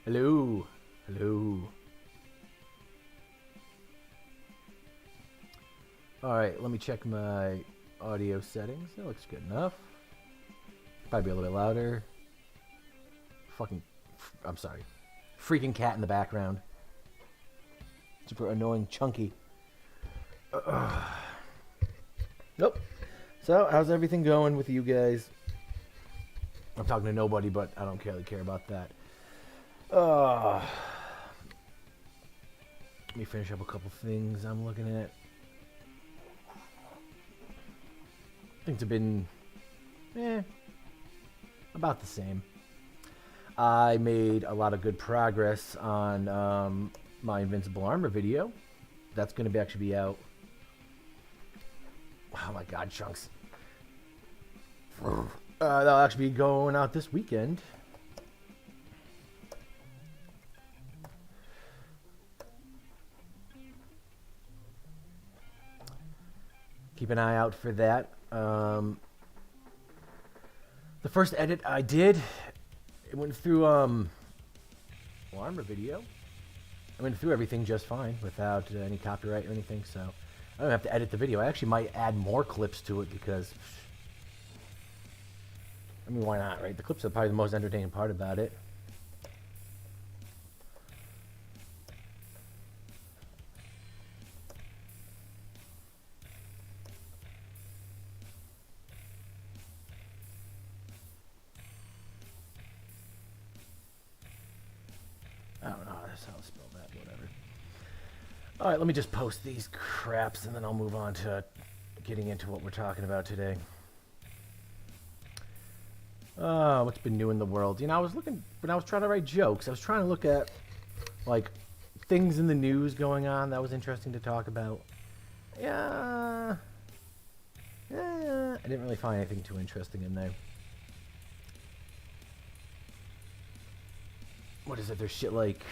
Hello. Hello. Alright, let me check my audio settings. That looks good enough. Probably be a little bit louder. I'm sorry. Freaking cat in the background. Super annoying, chunky. Nope. So, how's everything going with you guys? I'm talking to nobody, but I don't really care about that. Let me finish up a couple things I'm looking at. Things have been, about the same. I made a lot of good progress on my Invincible Armor video. That's going to actually be out. Oh my God, Chunks. That'll actually be going out this weekend. Keep an eye out for that. The first edit I did, it went through armor video. I went through everything just fine without any copyright or anything, so I don't have to edit the video. I actually might add more clips to it because, I mean, why not, right? The clips are probably the most entertaining part about it. I don't know how to spell that, whatever. Alright, let me just post these craps and then I'll move on to getting into what we're talking about today. What's been new in the world? You know, I was looking, when I was trying to write jokes, I was trying to look at, like, things in the news going on that was interesting to talk about. I didn't really find anything too interesting in there. What is it? There's shit like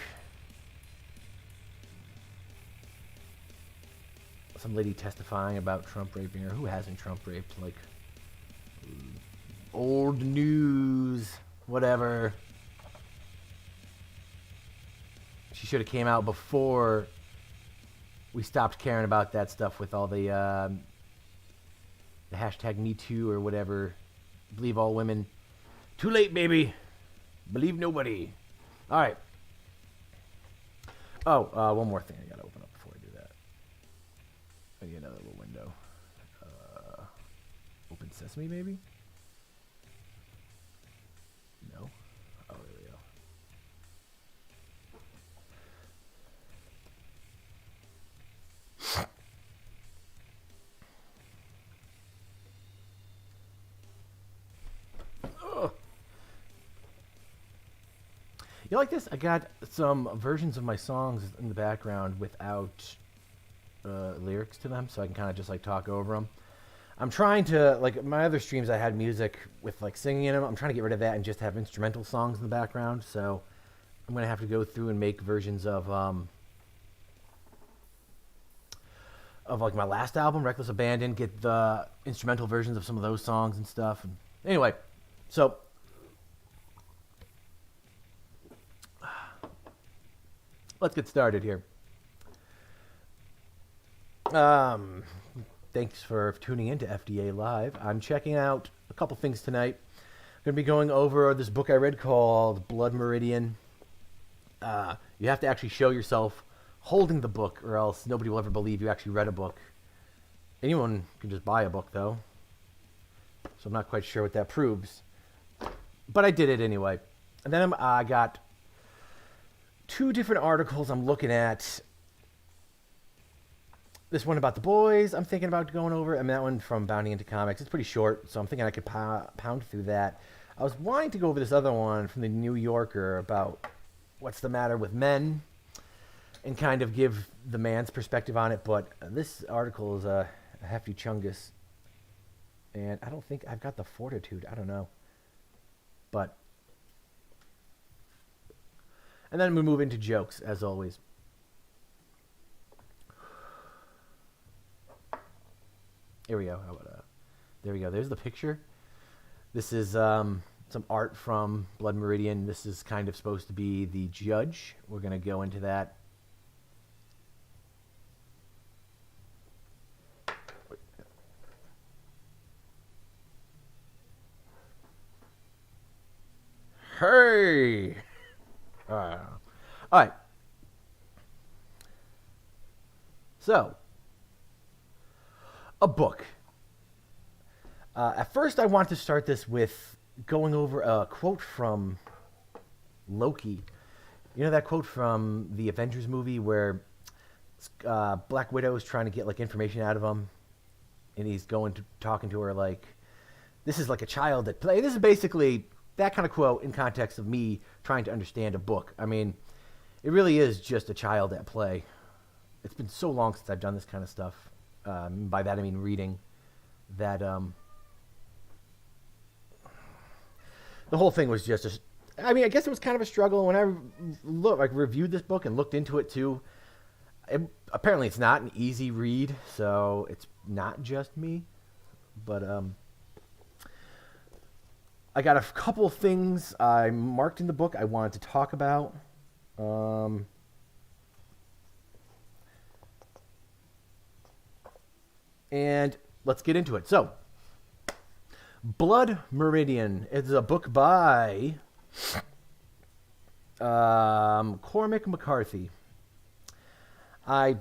some lady testifying about Trump raping her. Who hasn't Trump raped? Like, old news, whatever. She should have came out before we stopped caring about that stuff with all the hashtag Me Too or whatever. Believe all women. Too late, baby. Believe nobody. All right. Oh, one more thing I gotta open up before I do that. I need another little window. Open Sesame, maybe? No. Oh, there we go. You like this? I got some versions of my songs in the background without lyrics to them, so I can kind of just like talk over them. I'm trying to, like, my other streams I had music with like singing in them. I'm trying to get rid of that and just have instrumental songs in the background. So I'm gonna have to go through and make versions of like my last album, Reckless Abandon. Get the instrumental versions of some of those songs and stuff. And anyway, so. Let's get started here. Thanks for tuning in to FDA Live. I'm checking out a couple things tonight. I'm going to be going over this book I read called Blood Meridian. You have to actually show yourself holding the book or else nobody will ever believe you actually read a book. Anyone can just buy a book, though. So I'm not quite sure what that proves. But I did it anyway. And then I got two different articles I'm looking at. This one about the boys I'm thinking about going over, and that one from Bounding Into Comics. It's pretty short, so I'm thinking I could pound through that. I was wanting to go over this other one from the New Yorker about what's the matter with men and kind of give the man's perspective on it, but this article is a hefty chungus, and I don't think I've got the fortitude. I don't know. But and then we move into jokes, as always. Here we go. How about, there we go. There's the picture. This is some art from Blood Meridian. This is kind of supposed to be the judge. We're going to go into that. Hey! All right. So, a book. At first, I want to start this with going over a quote from Loki. You know that quote from the Avengers movie where Black Widow is trying to get like information out of him, and he's talking to her like, "This is like a child at play." This is basically that kind of quote in context of me trying to understand a book. I mean, it really is just a child at play. It's been so long since I've done this kind of stuff. By that I mean reading. That the whole thing was just I mean, I guess it was kind of a struggle. When I reviewed this book and looked into it too, apparently it's not an easy read, so it's not just me. But I got a couple of things I marked in the book I wanted to talk about. And let's get into it. So, Blood Meridian is a book by Cormac McCarthy. I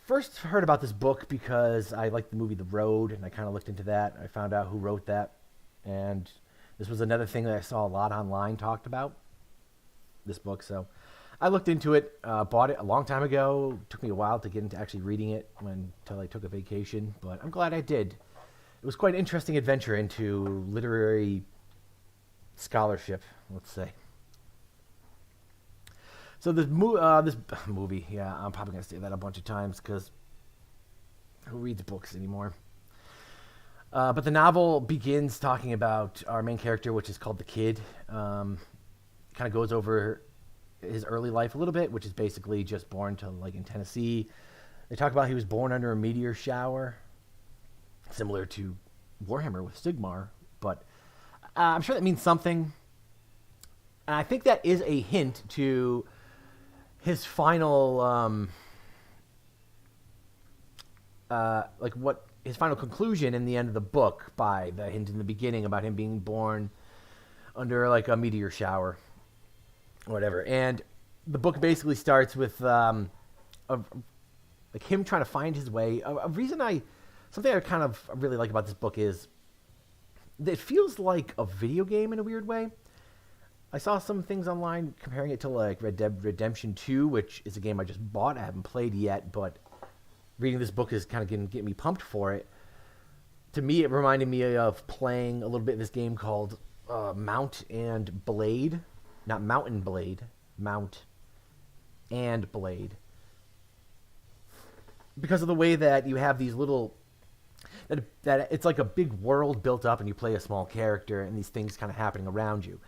first heard about this book because I liked the movie The Road, and I kind of looked into that. I found out who wrote that, and this was another thing that I saw a lot online talked about, this book. So I looked into it, bought it a long time ago. It took me a while to get into actually reading it until I took a vacation, but I'm glad I did. It was quite an interesting adventure into literary scholarship, let's say. So this movie, yeah, I'm probably going to say that a bunch of times because who reads books anymore? But the novel begins talking about our main character, which is called the Kid. Kind of goes over his early life a little bit, which is basically just born to like in Tennessee. They talk about he was born under a meteor shower, similar to Warhammer with Sigmar, but I'm sure that means something. And I think that is a hint to his final, what his final conclusion in the end of the book by the hint in the beginning about him being born under like a meteor shower, or whatever. And the book basically starts with like him trying to find his way. Something I kind of really like about this book is that it feels like a video game in a weird way. I saw some things online comparing it to like Red Dead Redemption 2, which is a game I just bought. I haven't played yet, but reading this book is kind of getting me pumped for it. To me, it reminded me of playing a little bit of this game called Mount and Blade. Not Mountain Blade. Mount and Blade. Because of the way that you have these little... That it's like a big world built up and you play a small character and these things kind of happening around you.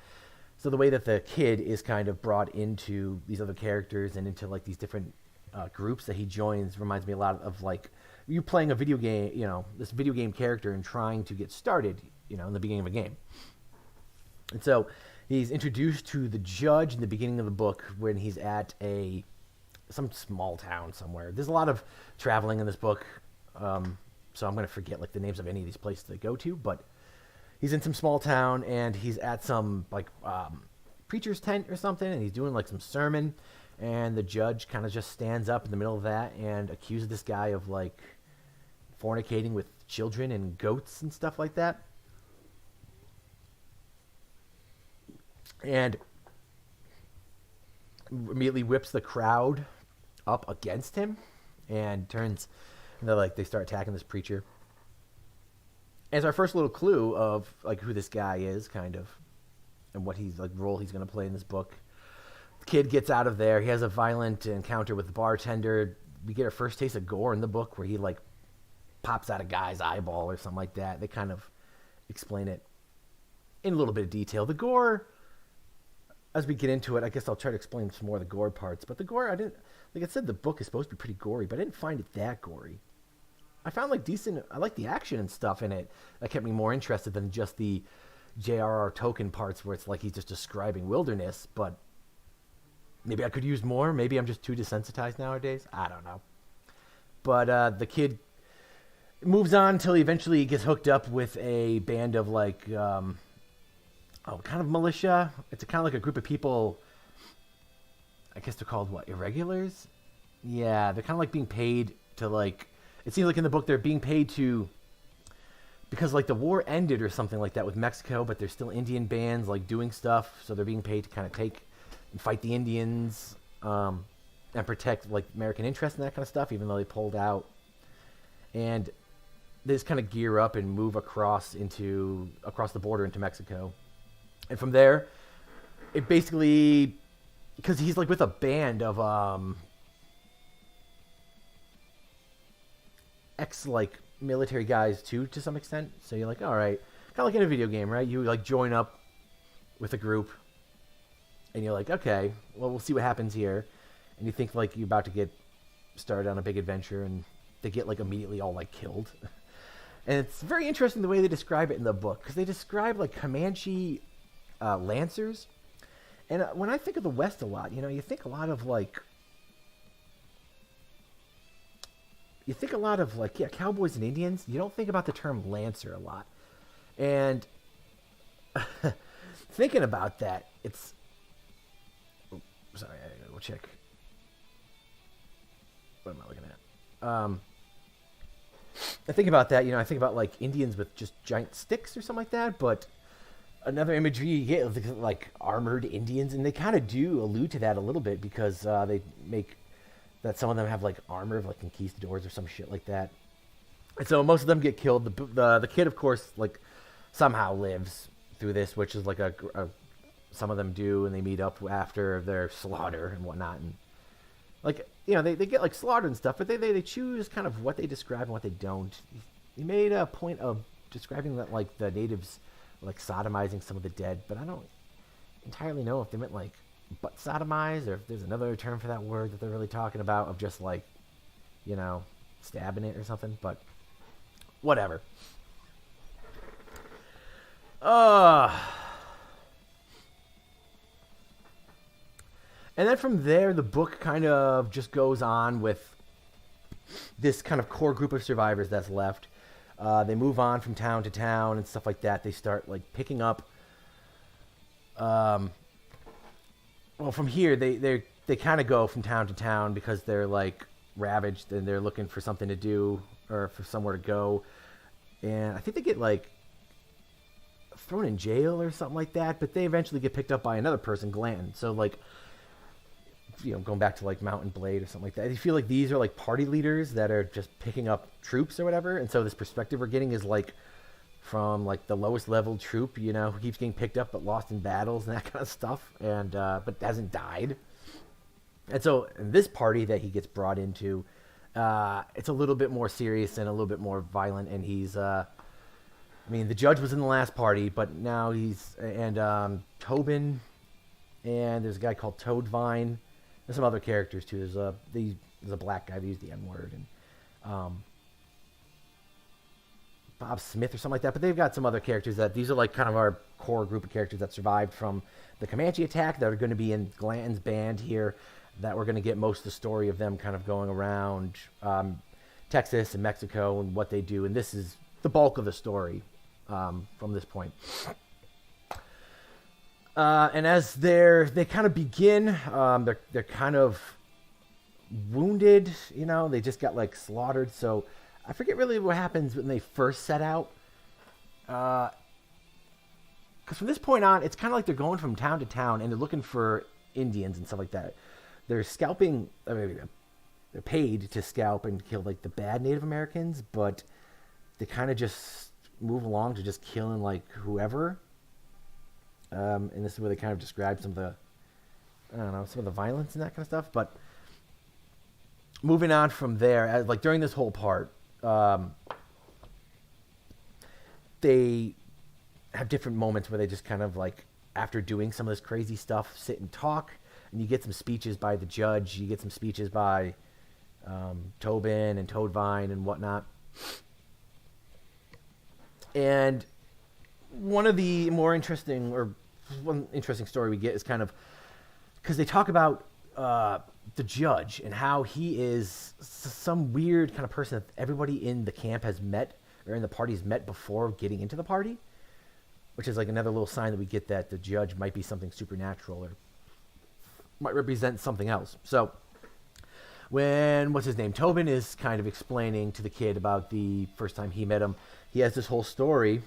So the way that the Kid is kind of brought into these other characters and into like these different groups that he joins reminds me a lot of like you playing a video game, this video game character and trying to get started, in the beginning of a game. And so he's introduced to the judge in the beginning of the book when he's at some small town somewhere. There's a lot of traveling in this book, so I'm going to forget like the names of any of these places they go to, but he's in some small town and he's at some like preacher's tent or something, and he's doing like some sermon, and the judge kind of just stands up in the middle of that and accuses this guy of like fornicating with children and goats and stuff like that. And immediately whips the crowd up against him and they start attacking this preacher. As our first little clue of like who this guy is, kind of, and what role he's going to play in this book. The Kid gets out of there. He has a violent encounter with the bartender. We get our first taste of gore in the book where he like pops out a guy's eyeball or something like that. They kind of explain it in a little bit of detail. The gore, as we get into it, I guess I'll try to explain some more of the gore parts. But the gore, like I said, the book is supposed to be pretty gory, but I didn't find it that gory. I found like decent. I like the action and stuff in it. That kept me more interested than just the, J.R.R. Tolkien parts where it's like he's just describing wilderness, but maybe I could use more. Maybe I'm just too desensitized nowadays. I don't know. But the kid moves on until he eventually gets hooked up with a band of like, kind of militia. It's kind of like a group of people. I guess they're called what? Irregulars? Yeah, they're kind of like being paid to like. It seems like in the book they're being paid to. Because like the war ended or something like that with Mexico, but there's still Indian bands like doing stuff, so they're being paid to kind of take and fight the Indians and protect like American interests and that kind of stuff, even though they pulled out. And they just kind of gear up and move across the border into Mexico, and from there, it basically, because he's like with a band of ex like military guys too, to some extent. So you're like, all right, kind of like in a video game, right? You like join up with a group, and you're like, okay, well, we'll see what happens here. And you think like you're about to get started on a big adventure, and they get like immediately all like killed. And it's very interesting the way they describe it in the book, because they describe like Comanche lancers. And when I think of the West a lot, you think a lot of like cowboys and Indians. You don't think about the term lancer a lot. And thinking about that, it's... Oh, sorry, I gotta go check. What am I looking at? I think about that, I think about like Indians with just giant sticks or something like that, but another imagery you get is like armored Indians, and they kind of do allude to that a little bit, because they make that some of them have like armor, like conquistadors or some shit like that. And so most of them get killed. The kid, of course, like somehow lives through this, which is like some of them do, and they meet up after their slaughter and whatnot. And like, they get like slaughtered and stuff, but they choose kind of what they describe and what they don't. He made a point of describing that like the natives were like sodomizing some of the dead, but I don't entirely know if they meant like butt sodomize, or if there's another term for that word that they're really talking about, of just like, stabbing it or something, but whatever. And then from there, the book kind of just goes on with this kind of core group of survivors that's left. They move on from town to town and stuff like that. They start like picking up well, from here, they kind of go from town to town because they're like ravaged and they're looking for something to do or for somewhere to go. And I think they get like thrown in jail or something like that, but they eventually get picked up by another person, Glenn. So like, going back to like Mountain Blade or something like that. I feel like these are like party leaders that are just picking up troops or whatever. And so this perspective we're getting is like from like the lowest level troop, who keeps getting picked up but lost in battles and that kind of stuff, and but hasn't died. And so in this party that he gets brought into, it's a little bit more serious and a little bit more violent. And he's, the judge was in the last party, but now Tobin, and there's a guy called Toadvine. There's some other characters too. There's a black guy that used the N-word, and Bob Smith or something like that, but they've got some other characters that these are like kind of our core group of characters that survived from the Comanche attack that are going to be in Glanton's band here, that we're going to get most of the story of them kind of going around Texas and Mexico and what they do, and this is the bulk of the story from this point. And as they kind of begin, they're kind of wounded, they just got like slaughtered, so I forget really what happens when they first set out. Because from this point on, it's kind of like they're going from town to town and they're looking for Indians and stuff like that. They're scalping, they're paid to scalp and kill like the bad Native Americans, but they kind of just move along to just killing like whoever. And this is where they kind of describe some of the violence and that kind of stuff. But moving on from there, like during this whole part, they have different moments where they just kind of like, after doing some of this crazy stuff, sit and talk, and you get some speeches by the judge, you get some speeches by Tobin and Toadvine and whatnot. And one of the more interesting, or one interesting story we get is kind of because they talk about the judge and how he is some weird kind of person that everybody in the camp has met or in the party has met before getting into the party, which is like another little sign that we get that the judge might be something supernatural or might represent something else. So when, what's his name, Tobin is kind of explaining to the kid about the first time he met him, he has this whole story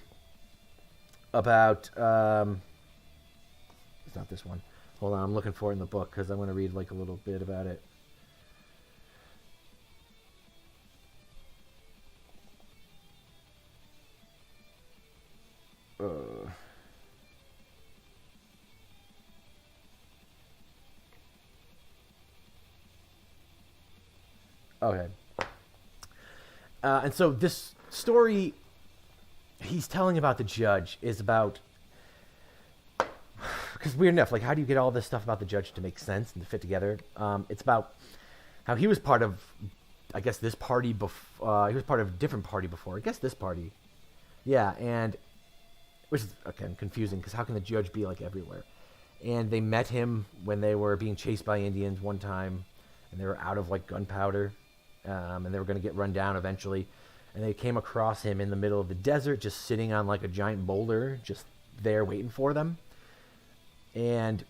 about, it's not this one. Hold on, I'm looking for it in the book because I want to read like a little bit about it. Okay. And so this story he's telling about the judge is about, because weird enough, like how do you get all this stuff about the judge to make sense and to fit together? It's about how he was part of, I guess, this party before. He was part of a different party before. I guess this party. Yeah, and which is, again, confusing because how can the judge be like everywhere? And they met him when they were being chased by Indians one time, and they were out of like gunpowder, and they were going to get run down eventually. And they came across him in the middle of the desert, just sitting on like a giant boulder, just there waiting for them. And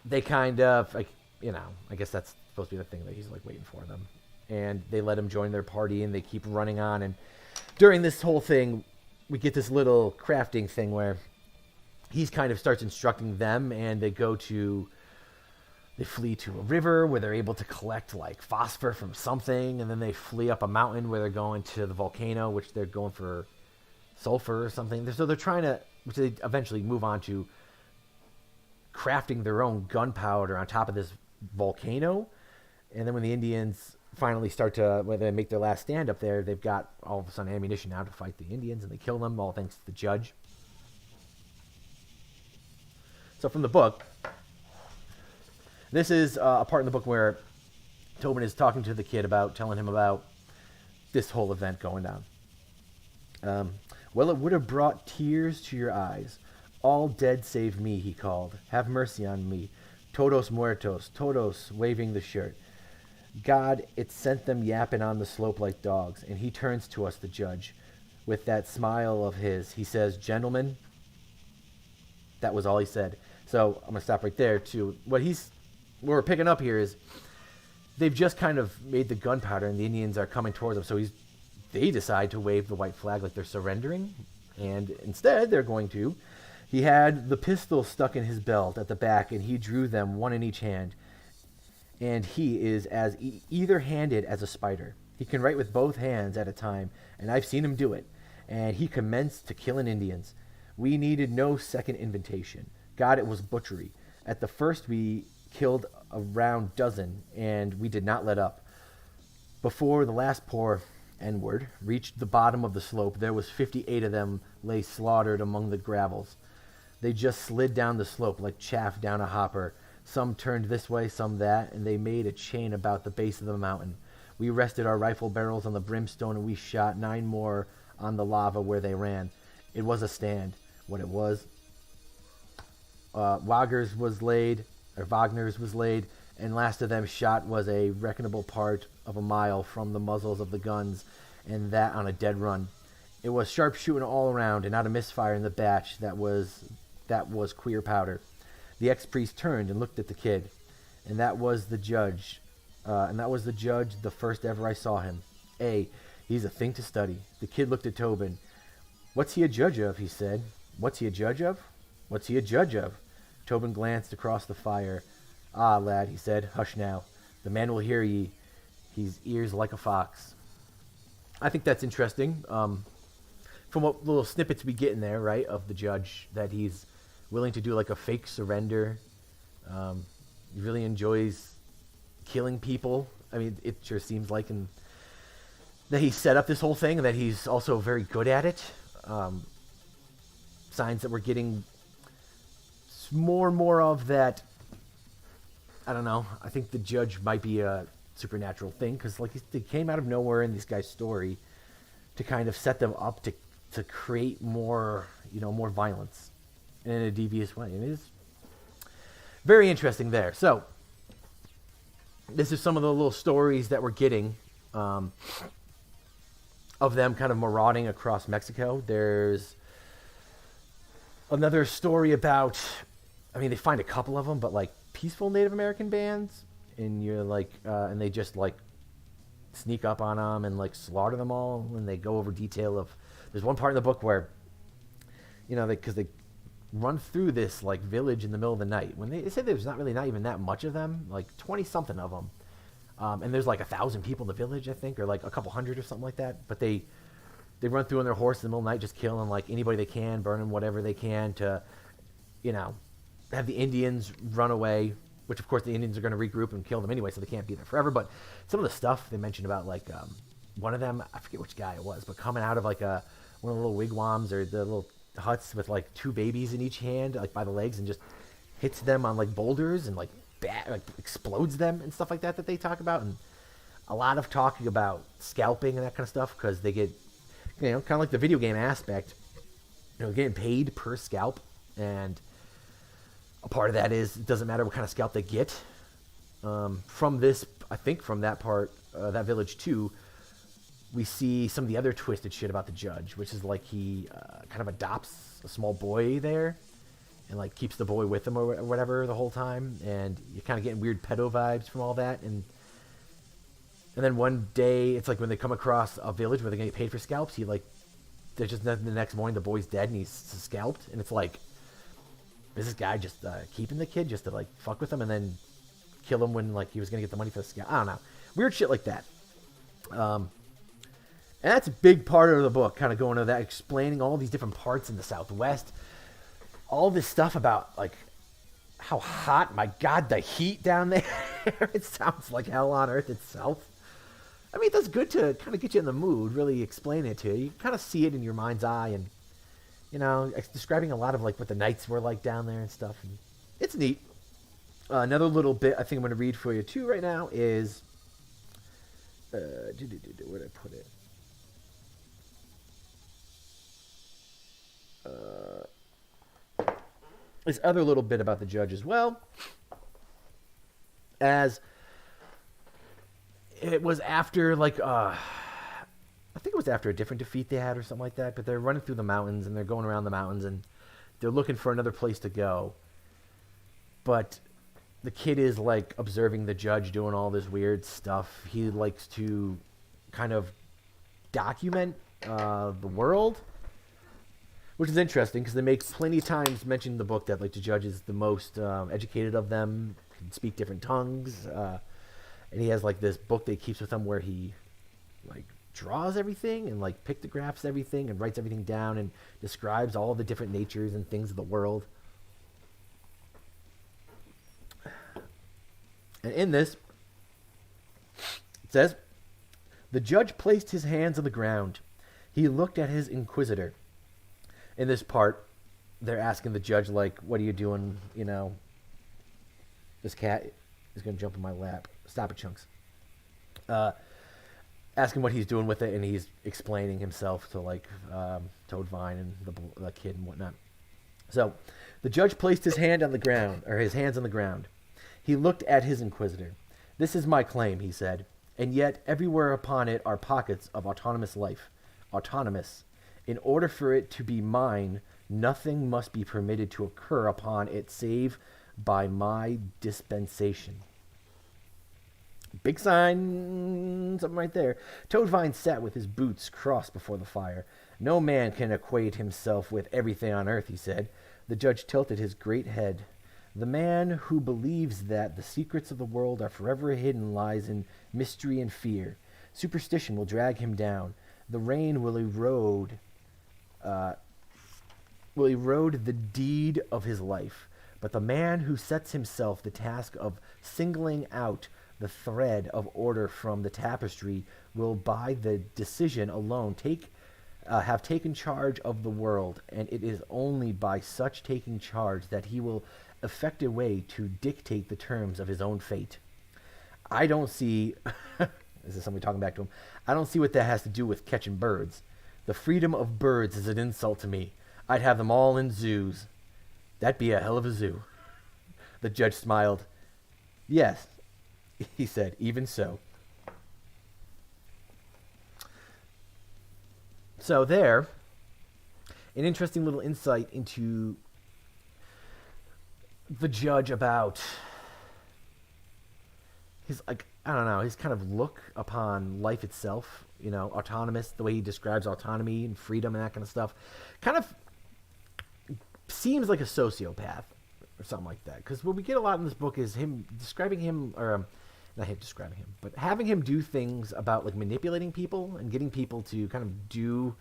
they kind of, like, you know, I guess that's supposed to be the thing that he's like waiting for them. And they let him join their party, and they keep running on. And during this whole thing, we get this little crafting thing where he's kind of starts instructing them, and they flee to a river where they're able to collect like phosphor from something, and then they flee up a mountain where they're going to the volcano, which they're going for sulfur or something. So they're trying to, which they eventually move on to crafting their own gunpowder on top of this volcano. And then when the Indians finally start to, when they make their last stand up there, they've got all of a sudden ammunition now to fight the Indians, and they kill them, all thanks to the judge. So from the book, this is a part in the book where Tobin is talking to the kid about, telling him about this whole event going down. Well, it would have brought tears to your eyes. All dead save me, he called. Have mercy on me. Todos muertos, todos, waving the shirt. God, it sent them yapping on the slope like dogs. And he turns to us, the judge, with that smile of his. He says, gentlemen, that was all he said. So I'm going to stop right there, too. What we're picking up here is they've just kind of made the gunpowder, and the Indians are coming towards them. So they decide to wave the white flag like they're surrendering. And instead, they're going to. He had the pistol stuck in his belt at the back, and he drew them, one in each hand. And he is as either-handed as a spider. He can write with both hands at a time, and I've seen him do it. And he commenced to killing Indians. We needed no second invitation. God, it was butchery. At the first, we killed around dozen, and we did not let up. Before the last poor N-word reached the bottom of the slope, there was 58 of them lay slaughtered among the gravels. They just slid down the slope like chaff down a hopper. Some turned this way, some that, and they made a chain about the base of the mountain. We rested our rifle barrels on the brimstone, and we shot 9 more on the lava where they ran. It was a stand, what it was. Wagner's was laid, and last of them shot was a reckonable part of a mile from the muzzles of the guns, and that on a dead run. It was sharp shooting all around, and not a misfire in the batch. That was queer powder. The ex-priest turned and looked at the kid, and that was the judge. The first ever I saw him. He's a thing to study. The kid looked at Tobin. What's he a judge of? He said. What's he a judge of? What's he a judge of? Tobin glanced across the fire. Ah, lad, he said, hush now. The man will hear ye. He's ears like a fox. I think that's interesting. From what little snippets we get in there, right, of the judge, that he's willing to do like a fake surrender. He really enjoys killing people. I mean, it sure seems like that he set up this whole thing, and that he's also very good at it. Signs that we're getting more and more of that. I don't know. I think the judge might be a supernatural thing, because like they came out of nowhere in this guy's story to kind of set them up to to create more, more violence in a devious way. And it is very interesting there. So this is some of the little stories that we're getting of them kind of marauding across Mexico. There's another story about, they find a couple of them, but like peaceful Native American bands, and you're like, and they just like sneak up on them and like slaughter them all. And they go over detail of, there's one part in the book where, because they run through this like village in the middle of the night, when they said there's not even that much of them, like 20 something of them. And there's like 1,000 people in the village, I think, or like a couple hundred or something like that. But they run through on their horse in the middle of the night, just killing like anybody they can, burning whatever they can to, have the Indians run away, which of course the Indians are going to regroup and kill them anyway, so they can't be there forever. But some of the stuff they mentioned about like one of them, I forget which guy it was, but coming out of like one of the little wigwams or the little huts with like 2 babies in each hand, like by the legs, and just hits them on like boulders and like explodes them and stuff like that they talk about. And a lot of talking about scalping and that kind of stuff, because they get, kind of like the video game aspect, getting paid per scalp. And a part of that is it doesn't matter what kind of scalp they get. From this, I think from that part, that village too, we see some of the other twisted shit about the judge, which is like he kind of adopts a small boy there and like keeps the boy with him or whatever the whole time. And you're kind of getting weird pedo vibes from all that. And then one day, it's like when they come across a village where they're going to get paid for scalps, there's just nothing. The next morning, the boy's dead and he's scalped. And it's like, is this guy just keeping the kid just to like fuck with him and then kill him when like he was going to get the money for the scalp? I don't know. Weird shit like that. And that's a big part of the book, kind of going into that, explaining all these different parts in the Southwest. All this stuff about like how hot, my God, the heat down there. It sounds like hell on earth itself. It does good to kind of get you in the mood, really explain it to you. You kind of see it in your mind's eye, and it's describing a lot of like what the nights were like down there and stuff. And it's neat. Another little bit I think I'm going to read for you too right now is, where did I put it? This other little bit about the judge as well, as it was after like I think it was after a different defeat they had or something like that, but they're running through the mountains and they're going around the mountains and they're looking for another place to go. But the kid is like observing the judge doing all this weird stuff. He likes to kind of document the world, which is interesting because they make plenty of times mention in the book that like the judge is the most educated of them, can speak different tongues, and he has like this book that he keeps with him where he like draws everything and like pictographs everything and writes everything down and describes all the different natures and things of the world. And in this, it says, the judge placed his hands on the ground. He looked at his inquisitor. In this part, they're asking the judge, like, what are you doing? This cat is going to jump in my lap. Stop it, Chunks. Asking what he's doing with it, and he's explaining himself to, like, Toadvine and the kid and whatnot. So, the judge placed his hand on the ground, or his hands on the ground. He looked at his inquisitor. This is my claim, he said, and yet everywhere upon it are pockets of autonomous life. Autonomous. In order for it to be mine, nothing must be permitted to occur upon it save by my dispensation. Big sign, something right there. Toadvine sat with his boots crossed before the fire. No man can acquaint himself with everything on earth, he said. The judge tilted his great head. The man who believes that the secrets of the world are forever hidden lies in mystery and fear. Superstition will drag him down. The rain will erode the deed of his life. But the man who sets himself the task of singling out the thread of order from the tapestry will by the decision alone have taken charge of the world, and it is only by such taking charge that he will effect a way to dictate the terms of his own fate. I don't see this is somebody talking back to him. I don't see what that has to do with catching birds. The freedom of birds is an insult to me. I'd have them all in zoos. That'd be a hell of a zoo. The judge smiled. Yes, he said, even so. So there, an interesting little insight into the judge about his, like, I don't know, his kind of look upon life itself, you know, autonomous, the way he describes autonomy and freedom and that kind of stuff, kind of seems like a sociopath or something like that. Because what we get a lot in this book is him describing him, or not him describing him, but having him do things about like manipulating people and getting people to kind of do,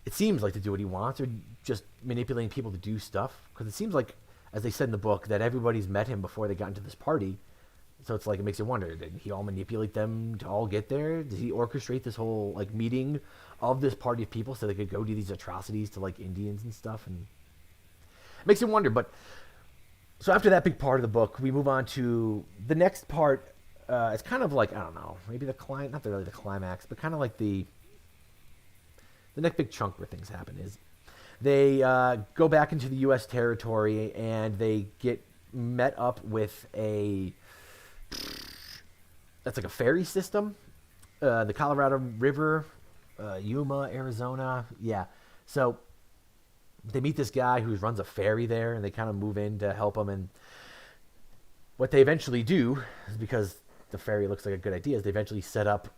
it seems like to do what he wants, or just manipulating people to do stuff. Because it seems like, as they said in the book, that everybody's met him before they got into this party. So it's like, it makes you wonder, did he all manipulate them to all get there? Did he orchestrate this whole like meeting of this party of people so they could go do these atrocities to like Indians and stuff? And it makes you wonder. But so after that big part of the book, we move on to the next part. It's kind of like, I don't know, maybe the not really the climax, but kind of like the next big chunk where things happen is they go back into the U.S. territory and they get met up with that's like a ferry system, the Colorado River, Yuma, Arizona. Yeah. So they meet this guy who runs a ferry there, and they kind of move in to help him. And what they eventually do is, because the ferry looks like a good idea, is they eventually set up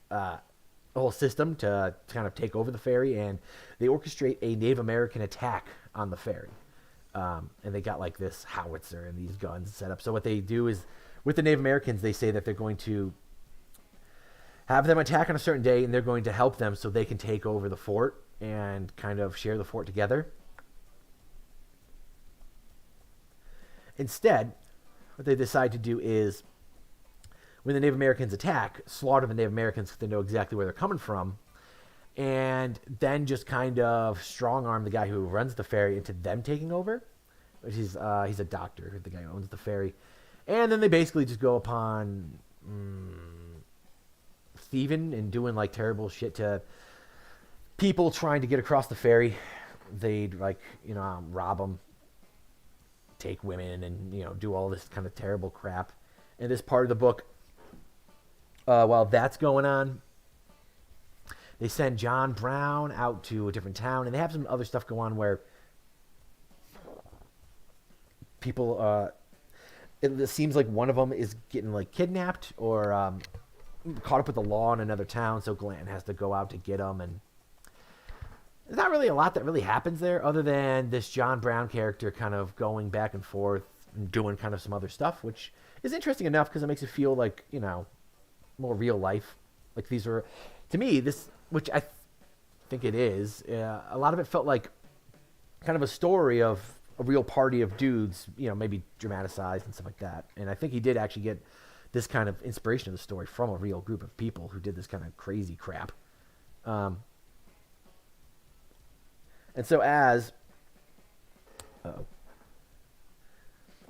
a whole system to kind of take over the ferry, and they orchestrate a Native American attack on the ferry. And they got like this howitzer and these guns set up. So what they do is, with the Native Americans, they say that they're going to have them attack on a certain day, and they're going to help them so they can take over the fort and kind of share the fort together. Instead, what they decide to do is, when the Native Americans attack, slaughter the Native Americans because they know exactly where they're coming from, and then just kind of strong-arm the guy who runs the ferry into them taking over. He's a doctor, the guy who owns the ferry. And then they basically just go upon thieving and doing like terrible shit to people trying to get across the ferry. They'd like, rob them, take women, and, do all this kind of terrible crap. In this part of the book, while that's going on, they send John Brown out to a different town, and they have some other stuff go on where people, it seems like one of them is getting like kidnapped or caught up with the law in another town, so Glanton has to go out to get them. And there's not really a lot that really happens there, other than this John Brown character kind of going back and forth and doing kind of some other stuff, which is interesting enough because it makes it feel like, more real life. Like these are, to me, this, which I think it is, a lot of it felt like kind of a story of a real party of dudes, maybe dramatized and stuff like that. And I think he did actually get this kind of inspiration of the story from a real group of people who did this kind of crazy crap. And so as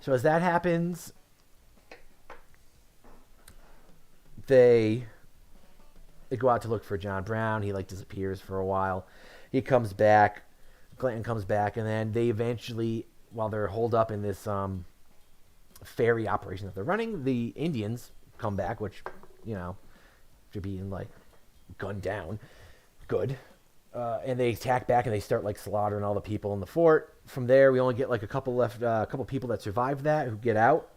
that happens, they go out to look for John Brown. He like disappears for a while. He comes back. Clinton comes back, and then they eventually, while they're holed up in this ferry operation that they're running, the Indians come back, which, after being like gunned down, good. And they attack back, and they start like slaughtering all the people in the fort. From there, we only get like a couple people that survive that who get out.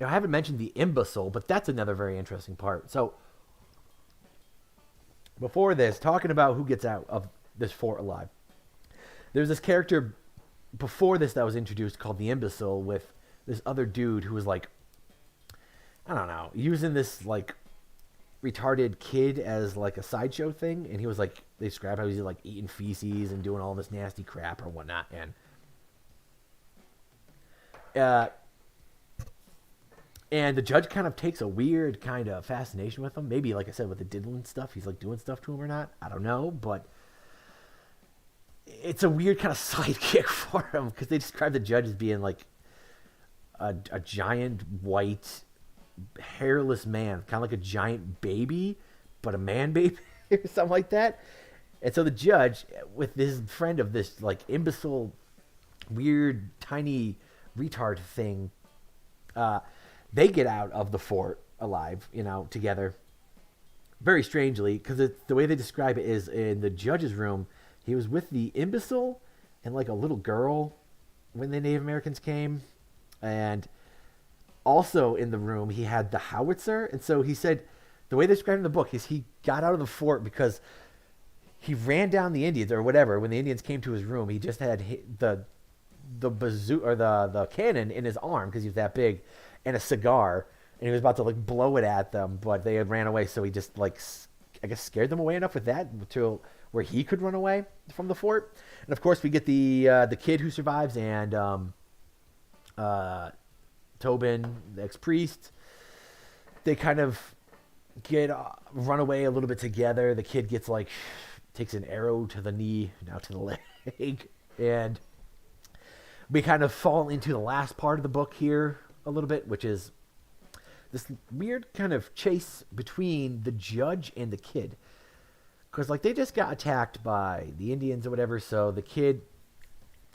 I haven't mentioned the imbecile, but that's another very interesting part. So before this, talking about who gets out of this fort alive, there's this character before this that was introduced called the imbecile, with this other dude who was like, I don't know, using this like retarded kid as like a sideshow thing. And he was like, they describe how he's like eating feces and doing all this nasty crap or whatnot. And the judge kind of takes a weird kind of fascination with him. Maybe, like I said, with the diddling stuff, he's like doing stuff to him or not. I don't know, but it's a weird kind of sidekick for him, because they describe the judge as being like a giant white hairless man, kind of like a giant baby, but a man baby. or something like that. And so the judge, with this friend of this like imbecile, weird, tiny retard thing, they get out of the fort alive, together. Very strangely, because the way they describe it is in the judge's room, he was with the imbecile and like a little girl when the Native Americans came. And also in the room, he had the howitzer. And so he said, the way they described in the book is he got out of the fort because he ran down the Indians or whatever. When the Indians came to his room, he just had the bazoo or the cannon in his arm because he was that big, and a cigar, and he was about to like blow it at them, but they had ran away. So he just like, I guess, scared them away enough with that to where he could run away from the fort. And of course, we get the kid who survives and Tobin, the ex-priest. They kind of get run away a little bit together. The kid gets like takes an arrow to the knee, now to the leg, and we kind of fall into the last part of the book here a little bit, which is this weird kind of chase between the judge and the kid, because like they just got attacked by the Indians or whatever. So the kid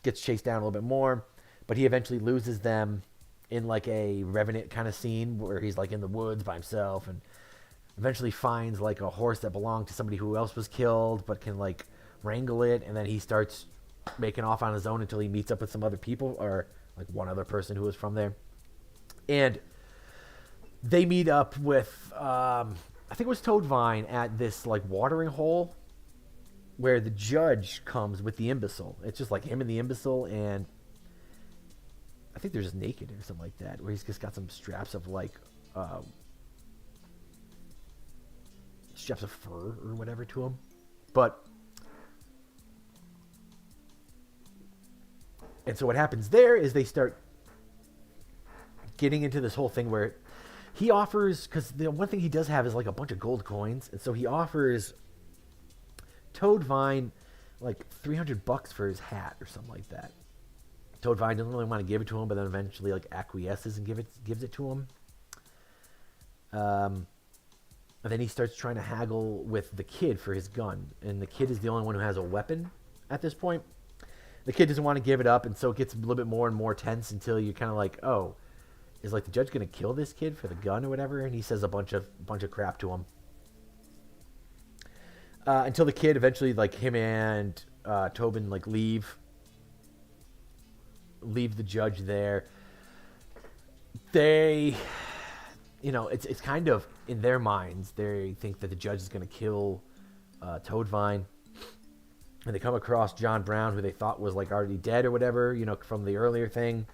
gets chased down a little bit more, but he eventually loses them in like a Revenant kind of scene where he's like in the woods by himself and eventually finds like a horse that belonged to somebody who else was killed, but can like wrangle it. And then he starts making off on his own until he meets up with some other people, or like one other person who was from there. And they meet up with, I think it was Toadvine at this like watering hole where the judge comes with the imbecile. It's just like him and the imbecile, and I think they're just naked or something like that, where he's just got some straps of like, straps of fur or whatever to him. But, and so what happens there is they start getting into this whole thing where he offers, because the one thing he does have is like a bunch of gold coins, and so he offers Toadvine like $300 for his hat or something like that. Toadvine doesn't really want to give it to him, but then eventually like acquiesces and gives it to him. And then he starts trying to haggle with the kid for his gun, and the kid is the only one who has a weapon at this point. The kid doesn't want to give it up, and so it gets a little bit more and more tense until you're kind of like, oh, is like the judge going to kill this kid for the gun or whatever? And he says a bunch of crap to him. Until the kid eventually, like him and Tobin, like leave the judge there. They, it's kind of in their minds, they think that the judge is going to kill Toadvine. And they come across John Brown, who they thought was like already dead or whatever, from the earlier thing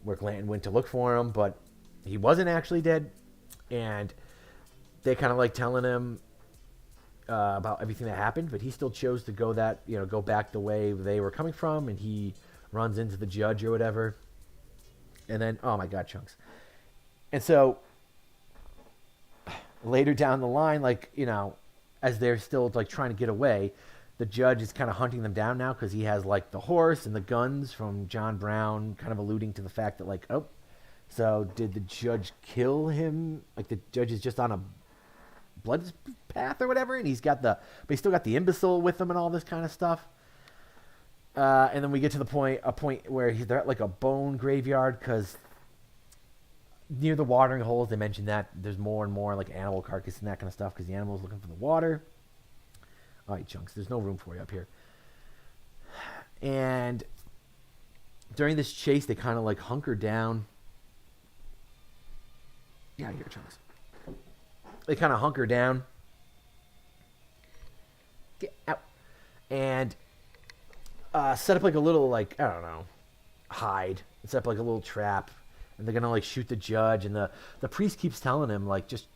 where Glanton went to look for him, but he wasn't actually dead. And they kind of like telling him about everything that happened, but he still chose to go go back the way they were coming from, and he runs into the judge or whatever. And then, oh my God, Chunks. And so later down the line, like, as they're still like trying to get away, the judge is kind of hunting them down now because he has like the horse and the guns from John Brown, kind of alluding to the fact that like, oh, so did the judge kill him? Like the judge is just on a blood path or whatever, and but he's still got the imbecile with him and all this kind of stuff. And then we get to a point where they're at like a bone graveyard, because near the watering holes, they mentioned that there's more and more like animal carcass and that kind of stuff because the animal's looking for the water. All right, Chunks, there's no room for you up here. And during this chase, they kind of like hunker down. Yeah, here, Chunks. They kind of hunker down. Get out. And set up like a little, like, I don't know, hide. Set up like a little trap. And they're going to like shoot the judge. And the priest keeps telling him, like, just,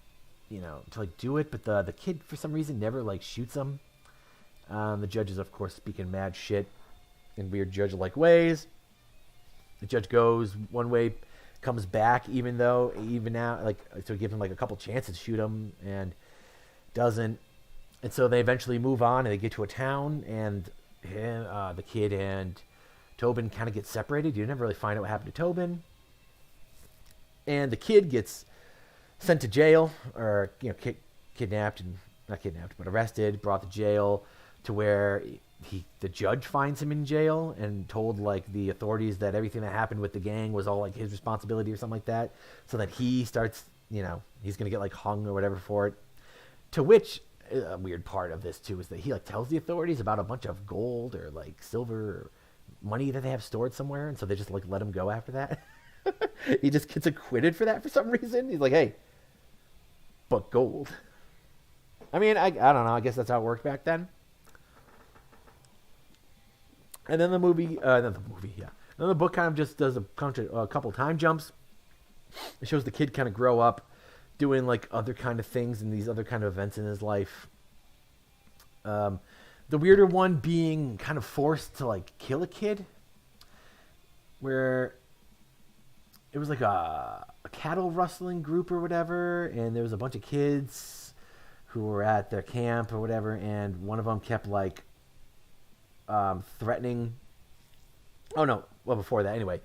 to like do it. But the kid, for some reason, never like shoots him. The judge is, of course, speaking mad shit in weird judge-like ways. The judge goes one way, comes back, even now, like, to give him like a couple chances to shoot him, and doesn't. And so they eventually move on, and they get to a town, and the kid and Tobin kind of get separated. You never really find out what happened to Tobin. And the kid gets sent to jail, or kidnapped, and not kidnapped, but arrested, brought to jail, to where the judge finds him in jail and told like the authorities that everything that happened with the gang was all like his responsibility or something like that. So that he starts, he's gonna get like hung or whatever for it. To which a weird part of this too is that he like tells the authorities about a bunch of gold or like silver or money that they have stored somewhere, and so they just like let him go after that. He just gets acquitted for that for some reason. He's like, hey, but gold. I mean, I don't know. I guess that's how it worked back then. And then the movie, yeah. Then the book kind of just does a couple time jumps. It shows the kid kind of grow up, doing like other kind of things and these other kind of events in his life. The weirder one being kind of forced to like kill a kid, where it was like a cattle rustling group or whatever, and there was a bunch of kids who were at their camp or whatever, and one of them kept like threatening. Oh no! Well, before that, anyway.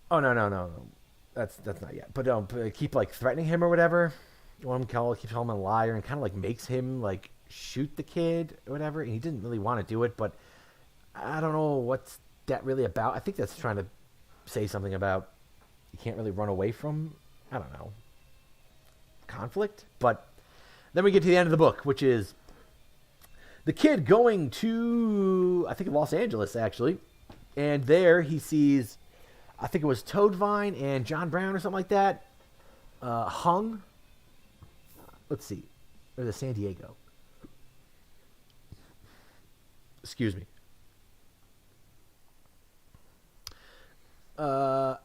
Oh no! That's not yet. But keep like threatening him or whatever. One keeps calling him a liar and kind of like makes him like shoot the kid or whatever. And he didn't really want to do it, but I don't know what's that really about. I think that's trying to say something about you can't really run away from, I don't know, conflict. But then we get to the end of the book, which is the kid going to, I think, Los Angeles, actually. And there he sees, I think it was Toadvine and John Brown or something like that, hung. Let's see. Or the San Diego. Excuse me. No,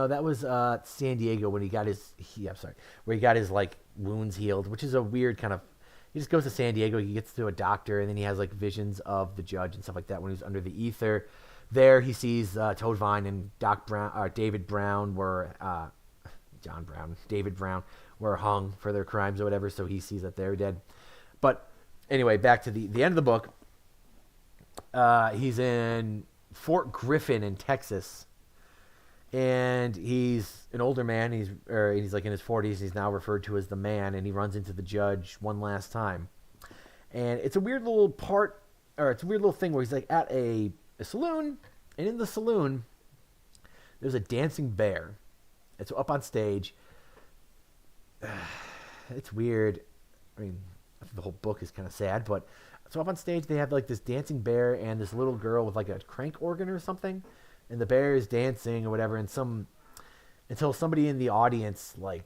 that was San Diego when he got his. Where he got his like wounds healed, which is a weird kind of. He just goes to San Diego. He gets to a doctor, and then he has like visions of the judge and stuff like that when he's under the ether. There, he sees Toadvine and David Brown were David Brown were hung for their crimes or whatever. So he sees that they're dead. But anyway, back to the end of the book. He's in Fort Griffin in Texas, and he's an older man. He's like in his 40s. He's now referred to as the man, and he runs into the judge one last time. And it's a weird little thing where he's like at a saloon, and in the saloon, there's a dancing bear. It's up on stage. It's weird. I mean, I think the whole book is kind of sad, but so up on stage they have like this dancing bear and this little girl with like a crank organ or something, and the bear is dancing or whatever, and until somebody in the audience like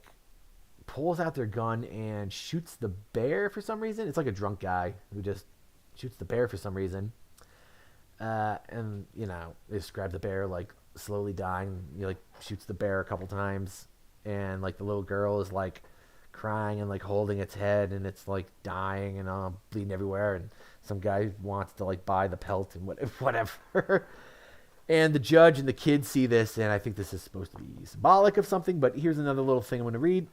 pulls out their gun and shoots the bear for some reason. It's like a drunk guy who just shoots the bear for some reason. And they describe the bear like slowly dying. He like shoots the bear a couple times, and like the little girl is like crying and like holding its head, and it's like dying and bleeding everywhere, and some guy wants to like buy the pelt and whatever. And the judge and the kids see this, and I think this is supposed to be symbolic of something, but here's another little thing I'm going to read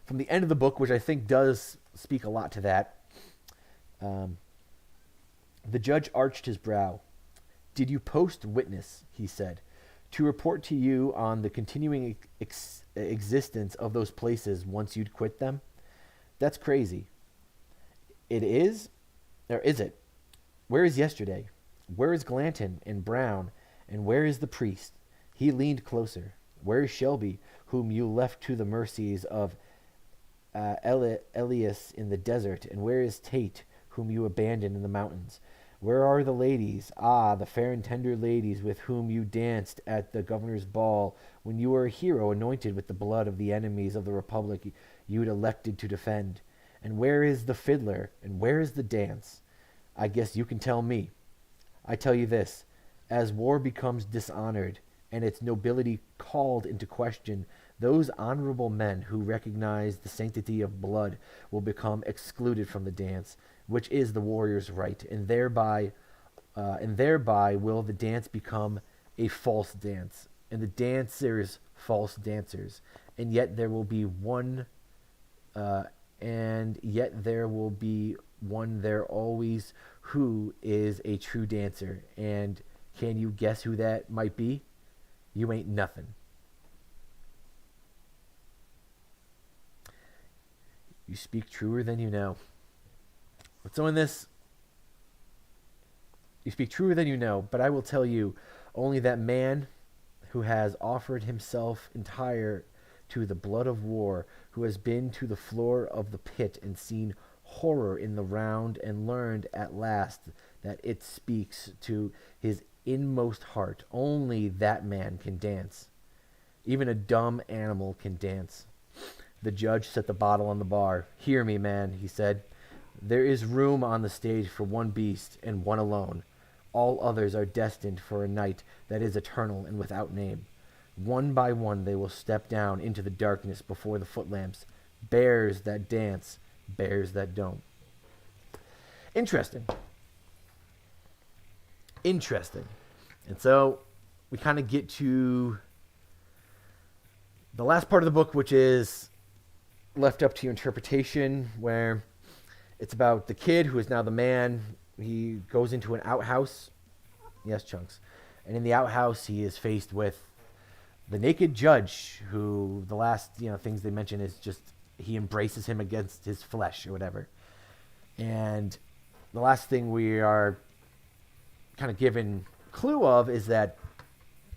from the end of the book, which I think does speak a lot to that. The judge arched his brow. "Did you post witness," he said, "to report to you on the continuing existence of those places once you'd quit them? That's crazy." "It is? Or is it? Where is yesterday? Where is Glanton and Brown? And where is the priest?" He leaned closer. "Where is Shelby, whom you left to the mercies of Elias in the desert? And where is Tate, whom you abandoned in the mountains? Where are the ladies, the fair and tender ladies with whom you danced at the governor's ball when you were a hero anointed with the blood of the enemies of the republic you'd elected to defend? And where is the fiddler, and where is the dance? I guess you can tell me. I tell you this, as war becomes dishonored and its nobility called into question, those honorable men who recognize the sanctity of blood will become excluded from the dance, which is the warrior's right, and thereby will the dance become a false dance, and the dancers false dancers, and yet there will be one there always who is a true dancer. And can you guess who that might be? You ain't nothing. You speak truer than you know. But so in this, you speak truer than you know, but I will tell you only that man who has offered himself entire to the blood of war, who has been to the floor of the pit and seen horror in the round and learned at last that it speaks to his inmost heart, only that man can dance. Even a dumb animal can dance. The judge set the bottle on the bar. Hear me, man, he said. There is room on the stage for one beast, and one alone. All others are destined for a night that is eternal and without name. One by one they will step down into the darkness before the footlamps. Bears that dance, bears that don't. Interesting. And so we kind of get to the last part of the book, which is left up to your interpretation, where it's about the kid who is now the man. He goes into an outhouse. Yes, Chunks. And in the outhouse, he is faced with the naked judge, who the last things they mention is just he embraces him against his flesh or whatever. And the last thing we are kind of given clue of is that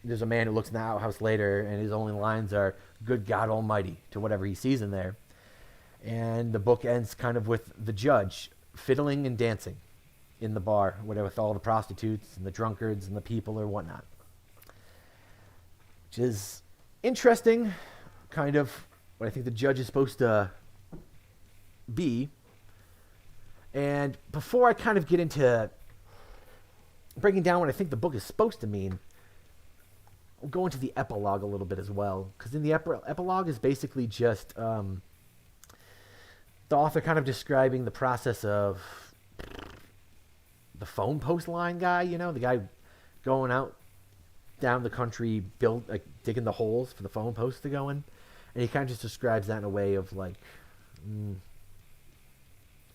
there's a man who looks in the outhouse later, and his only lines are "Good God Almighty" to whatever he sees in there. And the book ends kind of with the judge fiddling and dancing in the bar, whatever, with all the prostitutes and the drunkards and the people or whatnot. Which is interesting, kind of what I think the judge is supposed to be. And before I kind of get into breaking down what I think the book is supposed to mean, I'll go into the epilogue a little bit as well. Because in the epilogue is basically just the author kind of describing the process of the phone post line guy, the guy going out down the country, digging the holes for the phone posts to go in. And he kind of just describes that in a way of like,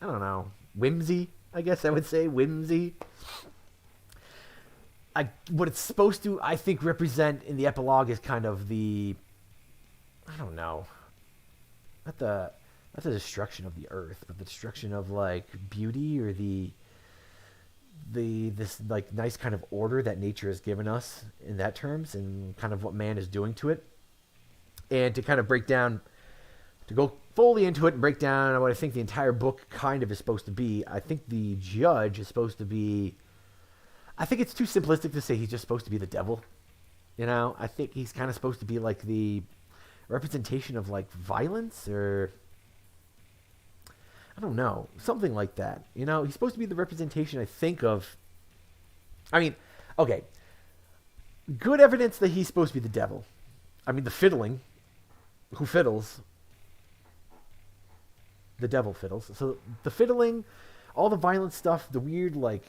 I don't know, whimsy, I guess I would say, whimsy. What it's supposed to, I think, represent in the epilogue is kind of the, I don't know, not the destruction of the earth, but the destruction of like beauty, or this like nice kind of order that nature has given us in that terms, and kind of what man is doing to it. And to kind of break down, to go fully into it and break down what I think the entire book kind of is supposed to be, I think the judge is supposed to be, I think it's too simplistic to say he's just supposed to be the devil. I think he's kind of supposed to be like the representation of like violence, or I don't know, something like that. He's supposed to be the representation, I think, of, okay, good evidence that he's supposed to be the devil. The fiddling, who fiddles, the devil fiddles. So the fiddling, all the violent stuff, the weird, like,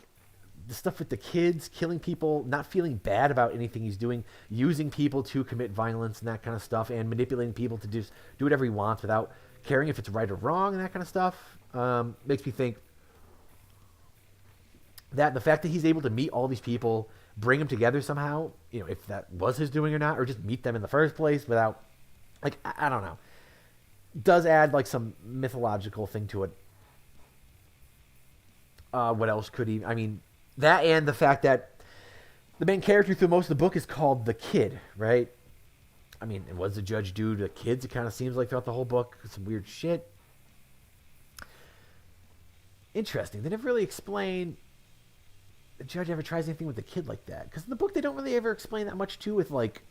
the stuff with the kids, killing people, not feeling bad about anything he's doing, using people to commit violence and that kind of stuff, and manipulating people to do whatever he wants without caring if it's right or wrong and that kind of stuff, makes me think that the fact that he's able to meet all these people, bring them together somehow, if that was his doing or not, or just meet them in the first place without, like, I don't know, does add like some mythological thing to it. What else could he, that, and the fact that the main character through most of the book is called the Kid, right? And what does the judge do to kids? It kind of seems like throughout the whole book, some weird shit. Interesting. They never really explain the judge ever tries anything with the kid like that. Because in the book, they don't really ever explain that much too with like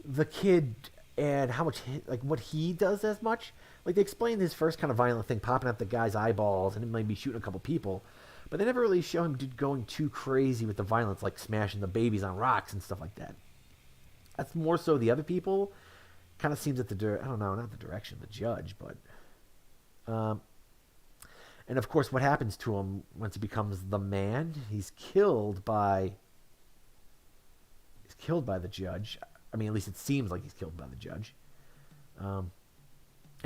the kid and how much, like what he does as much. Like they explain his first kind of violent thing, popping out the guy's eyeballs and him maybe shooting a couple people. But they never really show him going too crazy with the violence, like smashing the babies on rocks and stuff like that. That's more so the other people. Kind of seems at I don't know, not the direction of the judge, but... and of course, what happens to him once he becomes the man? He's killed by the judge. At least it seems like he's killed by the judge. And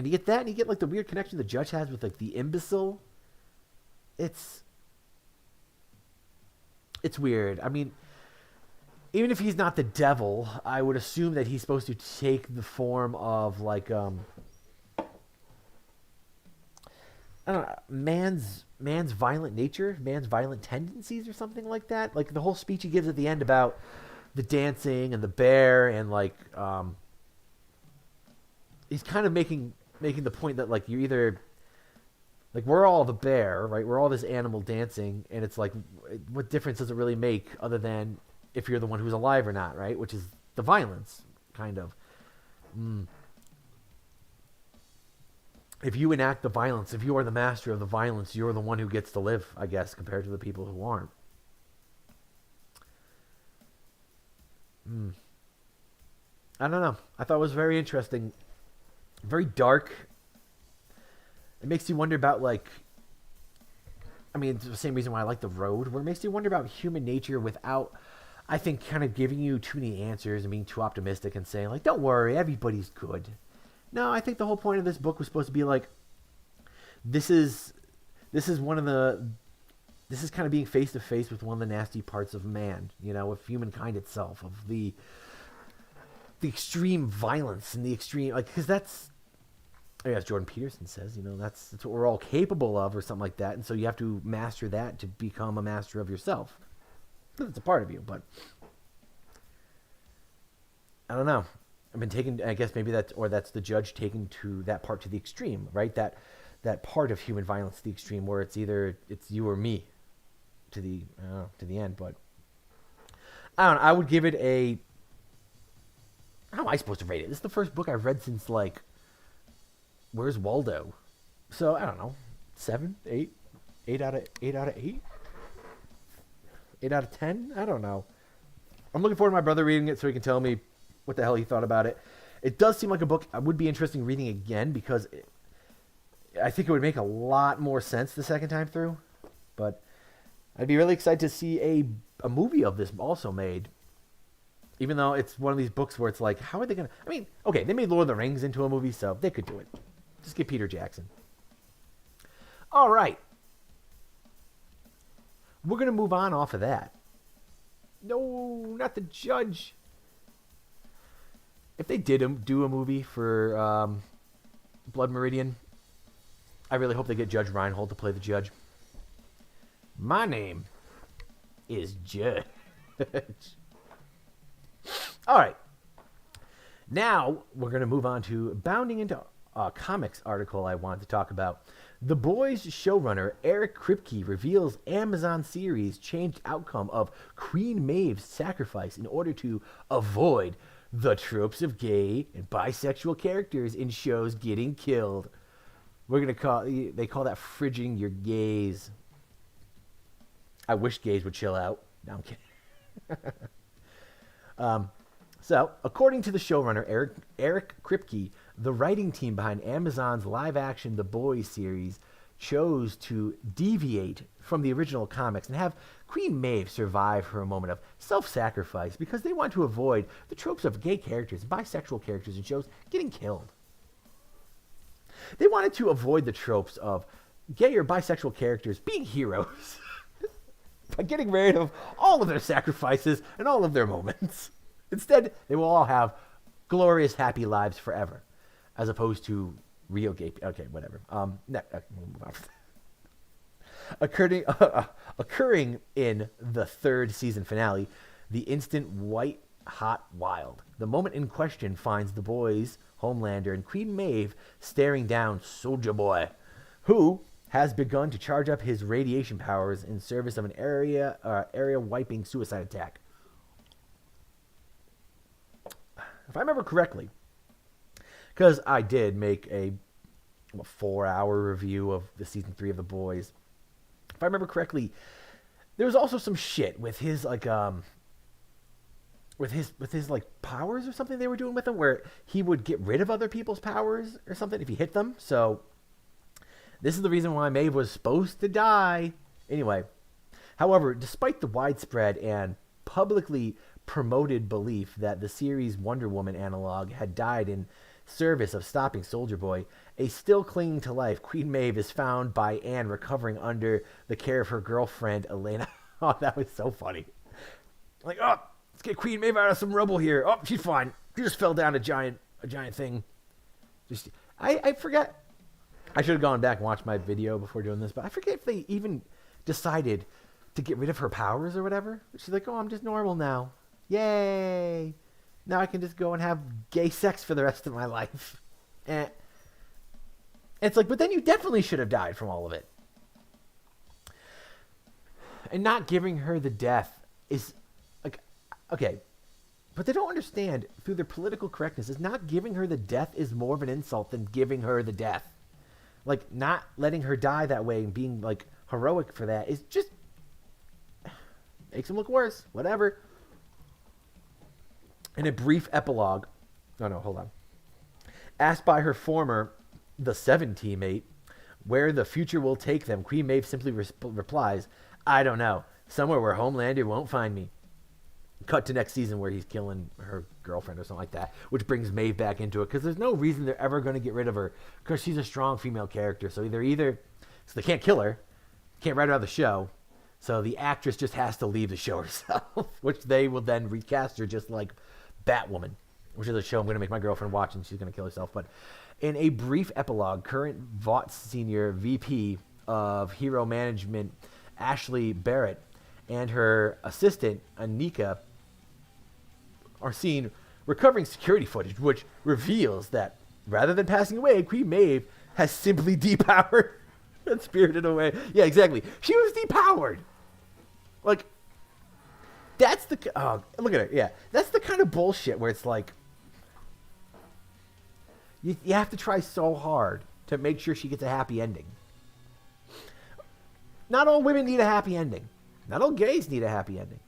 you get that, and you get like the weird connection the judge has with like the imbecile. It's weird. Even if he's not the devil, I would assume that he's supposed to take the form of like I don't know, man's violent nature, man's violent tendencies, or something like that. Like the whole speech he gives at the end about the dancing and the bear, and like he's kind of making the point that like you either like we're all the bear, right? We're all this animal dancing, and it's like what difference does it really make other than if you're the one who's alive or not, right? Which is the violence, kind of. If you enact the violence, if you are the master of the violence, you're the one who gets to live, I guess, compared to the people who aren't. I don't know. I thought it was very interesting. Very dark. It makes you wonder about, like... I mean, it's the same reason why I like The Road, where it makes you wonder about human nature without, I think, kind of giving you too many answers and being too optimistic and saying, like, don't worry, everybody's good. No, I think the whole point of this book was supposed to be like, this is one of the, this is kind of being face to face with one of the nasty parts of man, you know, of humankind itself, of the extreme violence and the extreme, like, because that's, as Jordan Peterson says, you know, that's what we're all capable of, or something like that, and so you have to master that to become a master of yourself. It's a part of you, but I don't know. I've been taken, I guess maybe that's the judge taking to that part to the extreme, right? That part of human violence to the extreme, where it's either it's you or me to the end. But I don't know. I would give it a. How am I supposed to rate it? This is the first book I've read since like Where's Waldo? So I don't know, 7, 8, 8 out of 8 out of 8, 8 out of 10. I don't know. I'm looking forward to my brother reading it so he can tell me what the hell he thought about it. It does seem like a book I would be interested in reading again, because I think it would make a lot more sense the second time through. But I'd be really excited to see a movie of this also made. Even though it's one of these books where it's like, how are they going to... I mean, okay, they made Lord of the Rings into a movie, so they could do it. Just get Peter Jackson. All right. We're going to move on off of that. No, not the judge. If they did do a movie for Blood Meridian, I really hope they get Judge Reinhold to play the judge. My name is Judge. All right. Now we're going to move on to bounding into a comics article I wanted to talk about. The Boys showrunner Eric Kripke reveals Amazon series changed outcome of Queen Maeve's sacrifice in order to avoid the tropes of gay and bisexual characters in shows getting killed. They call that fridging your gaze. I wish gays would chill out. No, I'm kidding. So, according to the showrunner Eric Kripke, the writing team behind Amazon's live-action The Boys series chose to deviate from the original comics and have Queen Maeve survive her moment of self-sacrifice because they want to avoid the tropes of gay characters and bisexual characters in shows getting killed. They wanted to avoid the tropes of gay or bisexual characters being heroes by getting rid of all of their sacrifices and all of their moments. Instead, they will all have glorious, happy lives forever, as opposed to real gay. Okay, whatever. We'll move on. Occurring in the third season finale, the instant white hot wild. The moment in question finds the boys, Homelander, and Queen Maeve staring down Soulja Boy, who has begun to charge up his radiation powers in service of an area-wiping suicide attack. If I remember correctly, because I did make a 4-hour review of the season 3 of The Boys. If I remember correctly, there was also some shit with his like with his like powers or something they were doing with him, where he would get rid of other people's powers or something if he hit them. So this is the reason why Maeve was supposed to die. Anyway, however, despite the widespread and publicly promoted belief that the series' Wonder Woman analog had died in service of stopping Soulja Boy, a still clinging to life Queen Maeve is found by Anne recovering under the care of her girlfriend Elena. Oh, that was so funny. Like, oh, let's get Queen Maeve out of some rubble here. Oh, she's fine. She just fell down a giant thing. I forgot. I should have gone back and watched my video before doing this, but I forget if they even decided to get rid of her powers or whatever. She's like, oh, I'm just normal now. Yay. Now I can just go and have gay sex for the rest of my life. And it's like, but then you definitely should have died from all of it. And not giving her the death is like, okay, but they don't understand through their political correctness is not giving her the death is more of an insult than giving her the death. Like, not letting her die that way and being, like, heroic for that is just makes him look worse. Whatever. In a brief epilogue, hold on. Asked by her former, the 7 teammate, where the future will take them, Queen Maeve simply replies, I don't know. Somewhere where Homelander won't find me. Cut to next season where he's killing her girlfriend or something like that, which brings Maeve back into it because there's no reason they're ever going to get rid of her because she's a strong female character. So so they can't kill her, can't write her out of the show, so the actress just has to leave the show herself, which they will then recast her just like Batwoman, which is a show I'm going to make my girlfriend watch and she's going to kill herself. But in a brief epilogue, current Vought Senior VP of Hero Management Ashley Barrett and her assistant Anika are seen recovering security footage, which reveals that rather than passing away, Queen Maeve has simply depowered and spirited away. Yeah, exactly. She was depowered. Like, that's the... Oh, look at her. Yeah, that's the kind of bullshit where it's like... You have to try so hard to make sure she gets a happy ending. Not all women need a happy ending. Not all gays need a happy ending.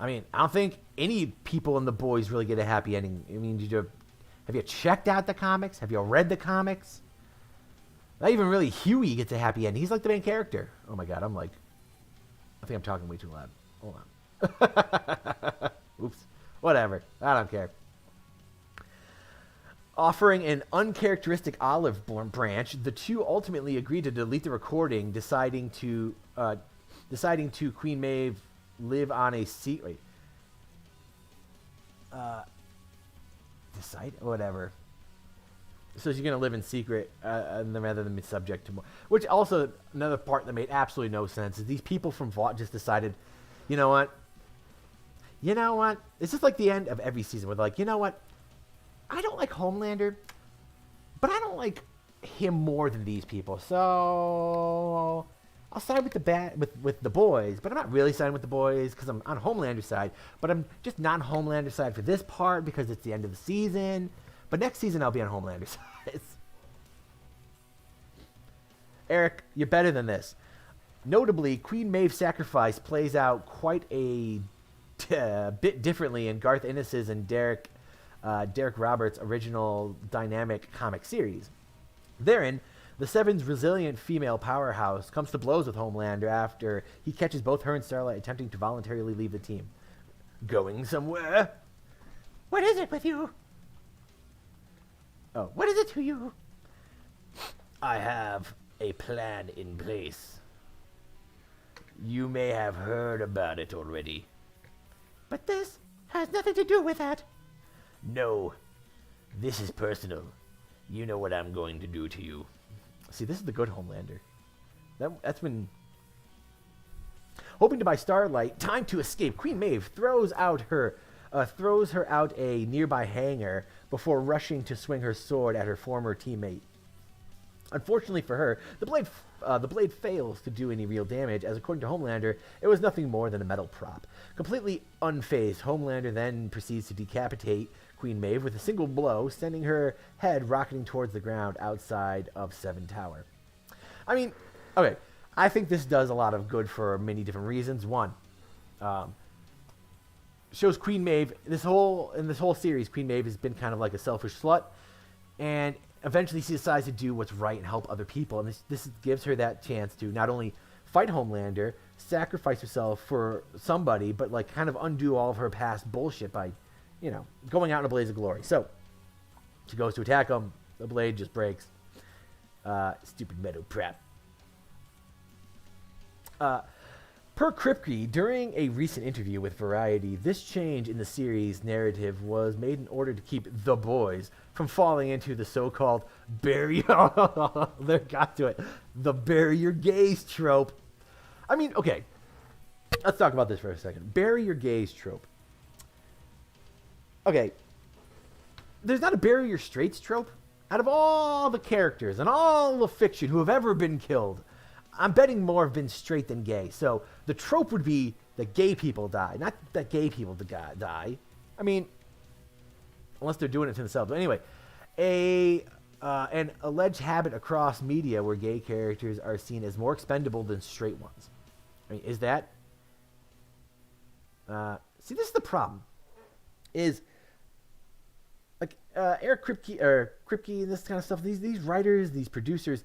I mean, I don't think any people in The Boys really get a happy ending. I mean, have you checked out the comics? Have you read the comics? Not even really Huey gets a happy ending. He's like the main character. Oh my god, I think I'm talking way too loud. Hold on. Oops. Whatever. I don't care. Offering an uncharacteristic olive branch, the two ultimately agreed to delete the recording, deciding to Queen Maeve live on a secret. Whatever. So she's gonna live in secret, rather than be subject to more. Which also another part that made absolutely no sense is these people from Vought just decided, you know what? It's just like the end of every season where they're like, you know what? I don't like Homelander, but I don't like him more than these people. So I'll side with the boys, but I'm not really siding with the boys because I'm on Homelander's side. But I'm just not on Homelander's side for this part because it's the end of the season. But next season I'll be on Homelander's side. Eric, you're better than this. Notably, Queen Maeve's sacrifice plays out quite a bit differently in Garth Ennis's and Derek Roberts' original dynamic comic series. Therein, the Seven's resilient female powerhouse comes to blows with Homelander after he catches both her and Starlight attempting to voluntarily leave the team. Going somewhere? What is it with you? Oh, what is it to you? I have a plan in place. You may have heard about it already. But this has nothing to do with that. No, this is personal. You know what I'm going to do to you. See, this is the good Homelander. That's when... Hoping to buy Starlight time to escape, Queen Maeve throws her out a nearby hangar before rushing to swing her sword at her former teammate. Unfortunately for her, the blade fails to do any real damage, as according to Homelander, it was nothing more than a metal prop. Completely unfazed, Homelander then proceeds to decapitate Queen Maeve with a single blow, sending her head rocketing towards the ground outside of Seven Tower. I mean, okay, I think this does a lot of good for many different reasons. One, shows Queen Maeve, in this whole series, Queen Maeve has been kind of like a selfish slut, and eventually she decides to do what's right and help other people, and this gives her that chance to not only fight Homelander, sacrifice herself for somebody, but like kind of undo all of her past bullshit by, going out in a blaze of glory. So she goes to attack him, the blade just breaks. Stupid metal prep. Per Kripke, during a recent interview with Variety, this change in the series' narrative was made in order to keep the boys from falling into the so-called bury they got to it, the bury your gays trope. I mean, okay, let's talk about this for a second. Bury your gays trope. Okay, there's not a bury your straights trope. Out of all the characters and all the fiction who have ever been killed, I'm betting more have been straight than gay. So the trope would be that gay people die, not that gay people die. I mean, unless they're doing it to themselves. But anyway, an alleged habit across media where gay characters are seen as more expendable than straight ones. I mean, is that... see, this is the problem. Is... like Eric Kripke and this kind of stuff, these writers, these producers,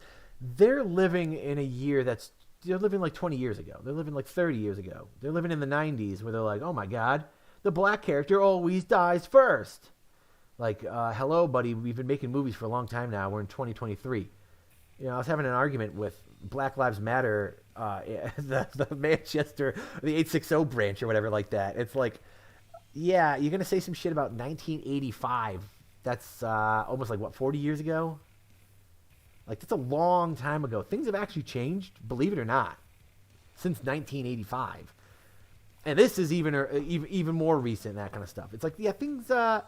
they're living in a year they're living like 20 years ago. They're living like 30 years ago. They're living in the 90s where they're like, oh my God, the black character always dies first. Like, hello, buddy, we've been making movies for a long time now. We're in 2023. You know, I was having an argument with Black Lives Matter, the Manchester, the 860 branch or whatever like that. It's like, yeah, you're going to say some shit about 1985. That's almost like, what, 40 years ago? Like, that's a long time ago. Things have actually changed, believe it or not, since 1985. And this is even more recent, that kind of stuff. It's like, yeah, things... I'm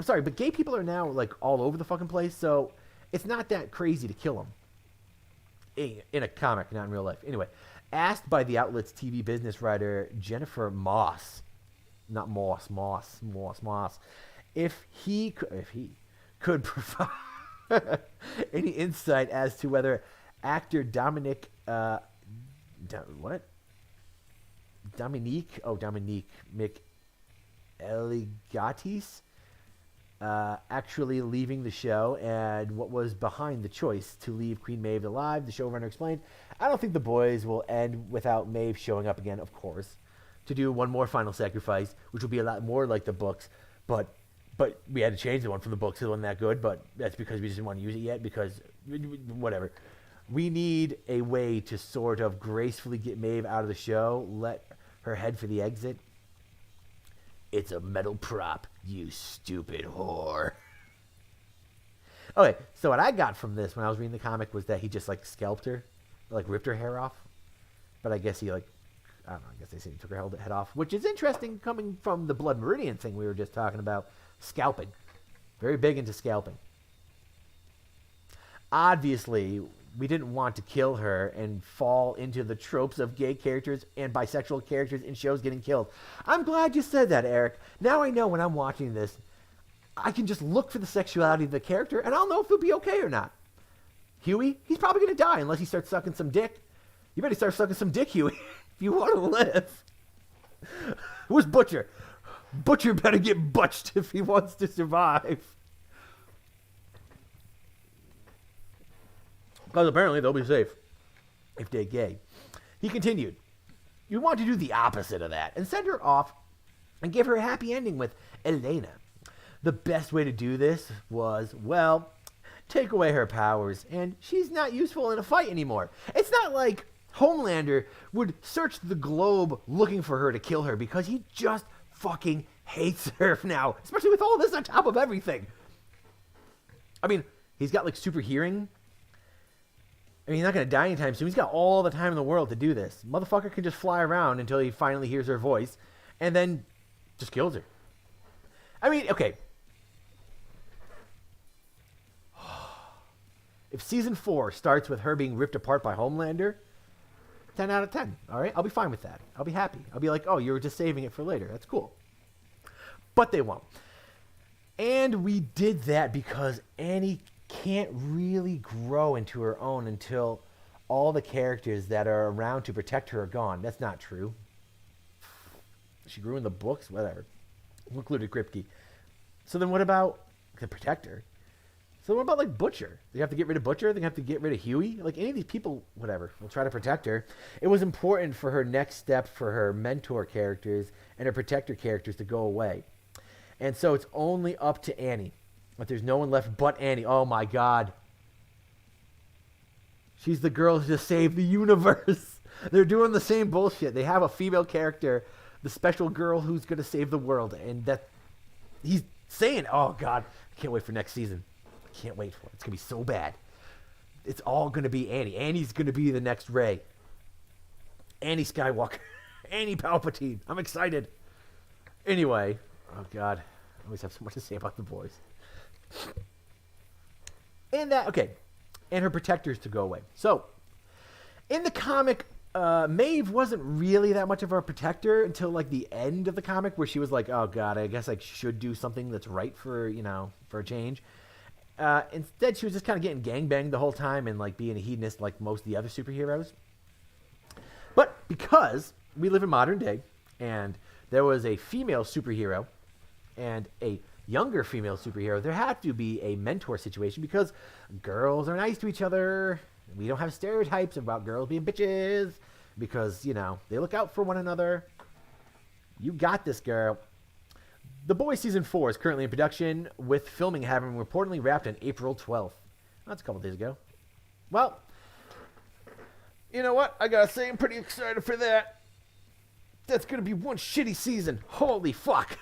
sorry, but gay people are now, like, all over the fucking place, so it's not that crazy to kill them. In a comic, not in real life. Anyway, asked by the outlet's TV business writer Jennifer Moss... Not Moss, if he could provide any insight as to whether actor Dominique McElligatis actually leaving the show and what was behind the choice to leave Queen Maeve alive, the showrunner explained, I don't think the boys will end without Maeve showing up again, of course, to do one more final sacrifice, which will be a lot more like the books, but we had to change the one from the books. It wasn't that good, but that's because we just didn't want to use it yet, because whatever. We need a way to sort of gracefully get Maeve out of the show, let her head for the exit. It's a metal prop, you stupid whore. Okay, so what I got from this when I was reading the comic was that he just, like, scalped her, like, ripped her hair off. But I guess he, like, I don't know, I guess they say he took her head off, which is interesting coming from the Blood Meridian thing we were just talking about. Scalping. Very big into scalping. Obviously, we didn't want to kill her and fall into the tropes of gay characters and bisexual characters in shows getting killed. I'm glad you said that, Eric. Now I know when I'm watching this, I can just look for the sexuality of the character, and I'll know if he'll be okay or not. Huey, he's probably going to die unless he starts sucking some dick. You better start sucking some dick, Huey, if you want to live. Who's Butcher? Butcher better get butched if he wants to survive. Because apparently they'll be safe if they're gay. He continued, you want to do the opposite of that and send her off and give her a happy ending with Elena. The best way to do this was, well, take away her powers and she's not useful in a fight anymore. It's not like Homelander would search the globe looking for her to kill her because he just fucking hates her now, especially with all this on top of everything. I mean, he's got like super hearing. I mean, he's not going to die anytime soon. He's got all the time in the world to do this. Motherfucker can just fly around until he finally hears her voice and then just kills her. I mean, okay. If season 4 starts with her being ripped apart by Homelander, 10 out of 10. All right? I'll be fine with that. I'll be happy. I'll be like, oh, you were just saving it for later. That's cool. But they won't. And we did that because Annie can't really grow into her own until all the characters that are around to protect her are gone. That's not true. She grew in the books, whatever. Included Kripke. So then what about the protector? So what about, like, Butcher? They have to get rid of Butcher? They have to get rid of Huey? Like, any of these people, whatever, will try to protect her. It was important for her next step for her mentor characters and her protector characters to go away. And so it's only up to Annie. But there's no one left but Annie. Oh, my God. She's the girl who just saved the universe. They're doing the same bullshit. They have a female character, the special girl who's going to save the world, and that he's saying, oh, God, I can't wait for next season. I can't wait for it. It's going to be so bad. It's all going to be Annie. Annie's going to be the next Rey. Annie Skywalker. Annie Palpatine. I'm excited. Anyway, oh, God. I always have so much to say about the boys. And and her protectors to go away. So, in the comic, Maeve wasn't really that much of a protector until like the end of the comic, where she was like, "Oh God, I guess I should do something that's right for for a change." Instead, she was just kind of getting gangbanged the whole time and like being a hedonist like most of the other superheroes. But because we live in modern day, and there was a female superhero and a younger female superhero, there had to be a mentor situation because girls are nice to each other. We don't have stereotypes about girls being bitches because, they look out for one another. You got this, girl. The Boys Season 4 is currently in production, with filming having reportedly wrapped on April 12th. That's a couple days ago. Well, you know what? I gotta say, I'm pretty excited for that. That's gonna be one shitty season. Holy fuck.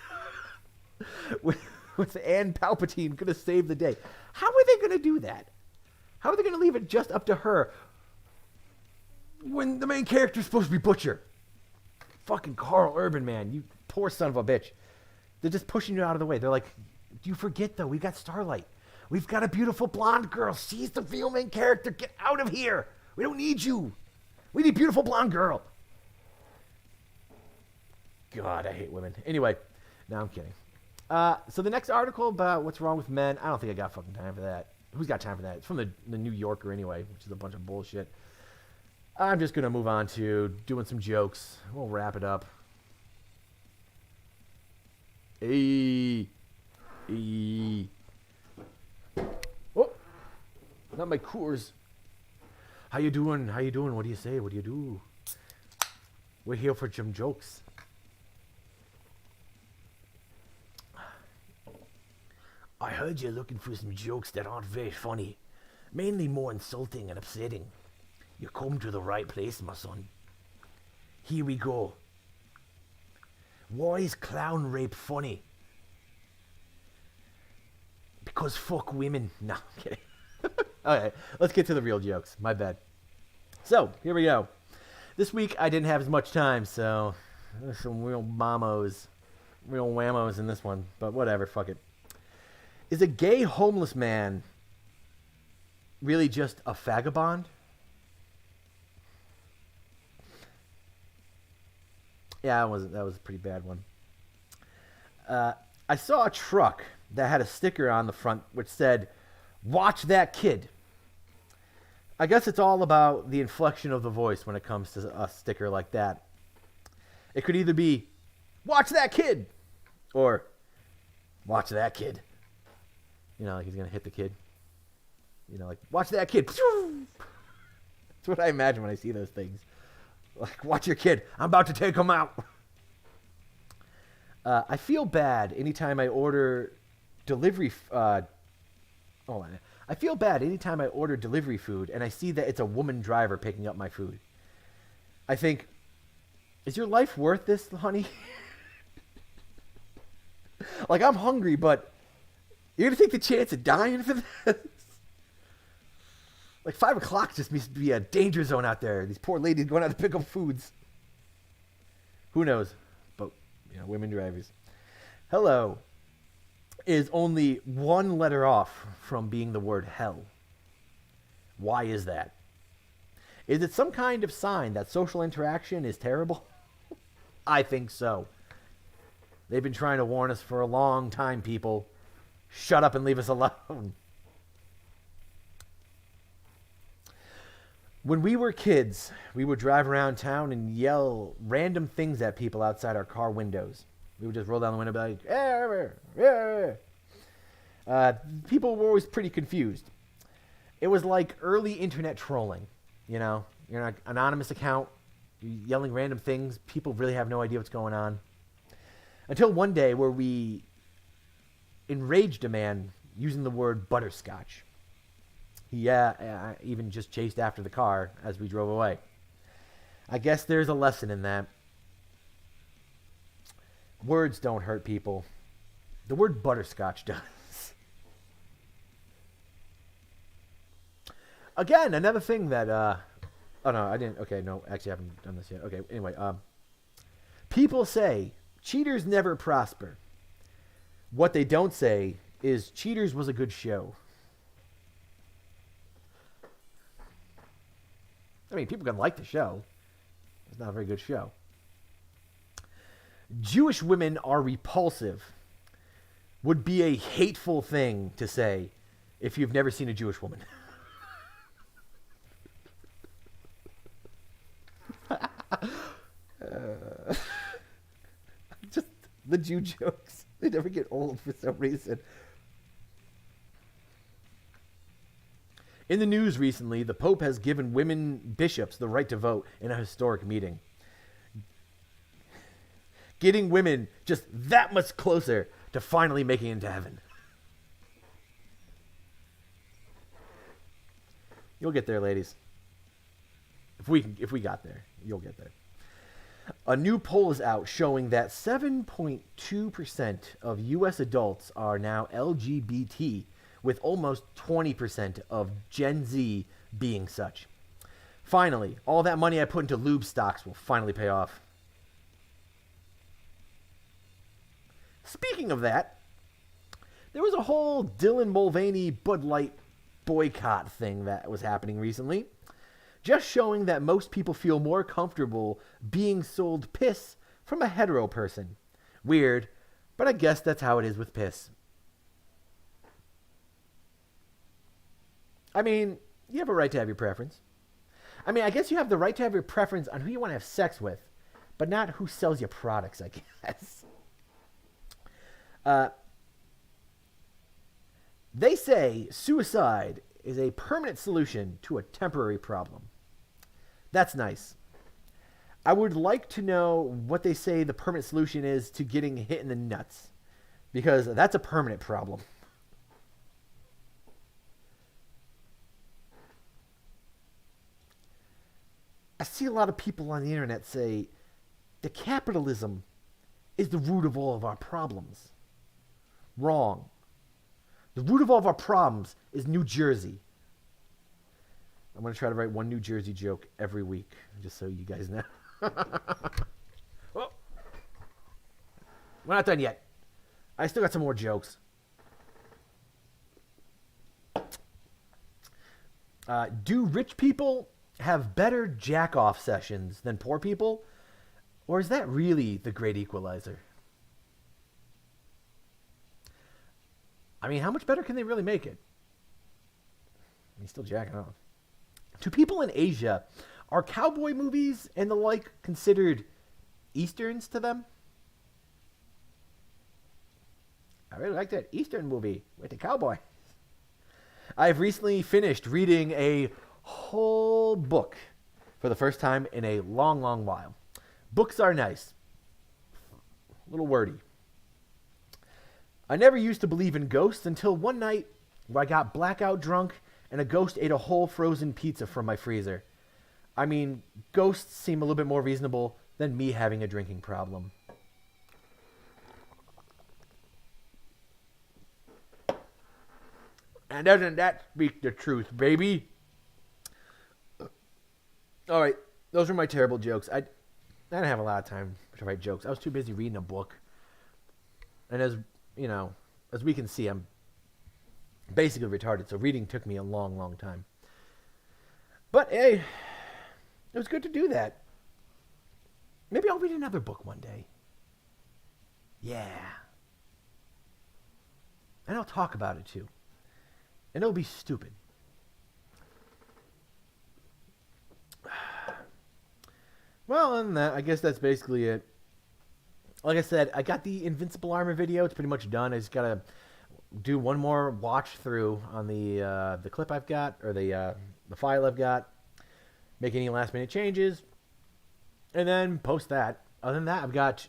with Anne Palpatine gonna save the day. How are they gonna do that? How are they gonna leave it just up to her when the main character's supposed to be Butcher? Fucking Carl Urban, man. You poor son of a bitch. They're just pushing you out of the way. They're like, do you forget, though? We've got Starlight. We've got a beautiful blonde girl. She's the real main character. Get out of here. We don't need you. We need beautiful blonde girl. God, I hate women. Anyway, no, I'm kidding. So the next article about what's wrong with men, I don't think I got fucking time for that. Who's got time for that? It's from the New Yorker anyway, which is a bunch of bullshit. I'm just going to move on to doing some jokes. We'll wrap it up. Hey. Oh, not my Coors. How you doing? How you doing? What do you say? What do you do? We're here for some jokes. I heard you're looking for some jokes that aren't very funny. Mainly more insulting and upsetting. You come to the right place, my son. Here we go. Why is clown rape funny? Because fuck women. No, I'm kidding. Okay, let's get to the real jokes. My bad. So, here we go. This week, I didn't have as much time, so there's some real whammos in this one. But whatever, fuck it. Is a gay homeless man really just a vagabond? Yeah, that was a pretty bad one. I saw a truck that had a sticker on the front which said, "Watch that kid." I guess it's all about the inflection of the voice when it comes to a sticker like that. It could either be, "Watch that kid," or "Watch that kid." Like he's going to hit the kid. Like, "Watch that kid." That's what I imagine when I see those things. Like, "Watch your kid. I'm about to take him out." I feel bad anytime I order delivery. I feel bad anytime I order delivery food and I see that it's a woman driver picking up my food. I think, is your life worth this, honey? Like, I'm hungry, but you're gonna take the chance of dying for this? Like, 5 o'clock just must be a danger zone out there. These poor ladies going out to pick up foods. Who knows? But, women drivers. Hello is only one letter off from being the word hell. Why is that? Is it some kind of sign that social interaction is terrible? I think so. They've been trying to warn us for a long time, people. Shut up and leave us alone. When we were kids, we would drive around town and yell random things at people outside our car windows. We would just roll down the window and be like, people were always pretty confused. It was like early internet trolling. You're an anonymous account, you're yelling random things. People really have no idea what's going on. Until one day where we enraged a man using the word butterscotch. He even just chased after the car as we drove away. I guess there's a lesson in that. Words don't hurt people. The word butterscotch does. Again, another thing that, oh no, I didn't, okay, no, actually I haven't done this yet. Okay, anyway, people say Cheaters never prosper. What they don't say is Cheaters was a good show. I mean, people can like the show. It's not a very good show. Jewish women are repulsive would be a hateful thing to say if you've never seen a Jewish woman. Just the Jew jokes. They never get old for some reason. In the news recently, the Pope has given women bishops the right to vote in a historic meeting. Getting women just that much closer to finally making it into heaven. You'll get there, ladies. If we got there, you'll get there. A new poll is out showing that 7.2% of U.S. adults are now LGBT, with almost 20% of Gen Z being such. Finally, all that money I put into lube stocks will finally pay off. Speaking of that, there was a whole Dylan Mulvaney Bud Light boycott thing that was happening recently, just showing that most people feel more comfortable being sold piss from a hetero person. Weird, but I guess that's how it is with piss. I mean, you have a right to have your preference. I mean, I guess you have the right to have your preference on who you want to have sex with, but not who sells you products, I guess. They say suicide is a permanent solution to a temporary problem. That's nice. I would like to know what they say the permanent solution is to getting hit in the nuts, because that's a permanent problem. I see a lot of people on the internet say that capitalism is the root of all of our problems. Wrong. The root of all of our problems is New Jersey. I'm going to try to write one New Jersey joke every week, just so you guys know. Well, we're not done yet. I still got some more jokes. Do rich people have better jack-off sessions than poor people? Or is that really the great equalizer? I mean, how much better can they really make it? He's still jacking off. To people in Asia, are cowboy movies and the like considered Easterns to them? I really like that Eastern movie with the cowboy. I've recently finished reading a whole book for the first time in a long, long while. Books are nice. A little wordy. I never used to believe in ghosts until one night where I got blackout drunk and a ghost ate a whole frozen pizza from my freezer. I mean, ghosts seem a little bit more reasonable than me having a drinking problem. And doesn't that speak the truth, baby? All right, those are my terrible jokes. I didn't have a lot of time to write jokes. I was too busy reading a book. And as you know, as we can see, I'm basically retarded, so reading took me a long, long time. But hey, it was good to do that. Maybe I'll read another book one day. Yeah. And I'll talk about it too. And it'll be stupid. Well, other than that, I guess that's basically it. Like I said, I got the Invincible Armor video. It's pretty much done. I just gotta do one more watch through on the clip I've got, or the file I've got. Make any last minute changes, and then post that. Other than that, I've got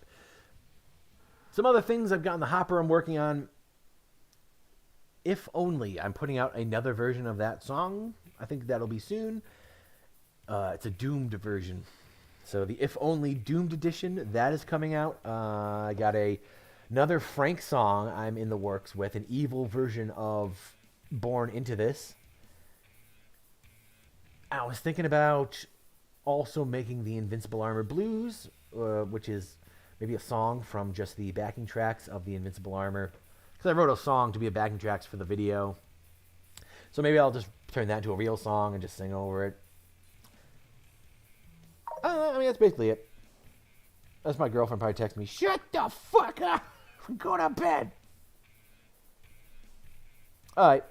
some other things I've got in the hopper I'm working on. If only I'm putting out another version of that song. I think that'll be soon. It's a doomed version. So the If Only Doomed edition, that is coming out. I got another Frank song I'm in the works with, an evil version of Born Into This. I was thinking about also making the Invincible Armor Blues, which is maybe a song from just the backing tracks of the Invincible Armor. Because I wrote a song to be a backing tracks for the video. So maybe I'll just turn that into a real song and just sing over it. I mean, that's basically it. That's my girlfriend probably texting me, "Shut the fuck up! Go to bed!" Alright.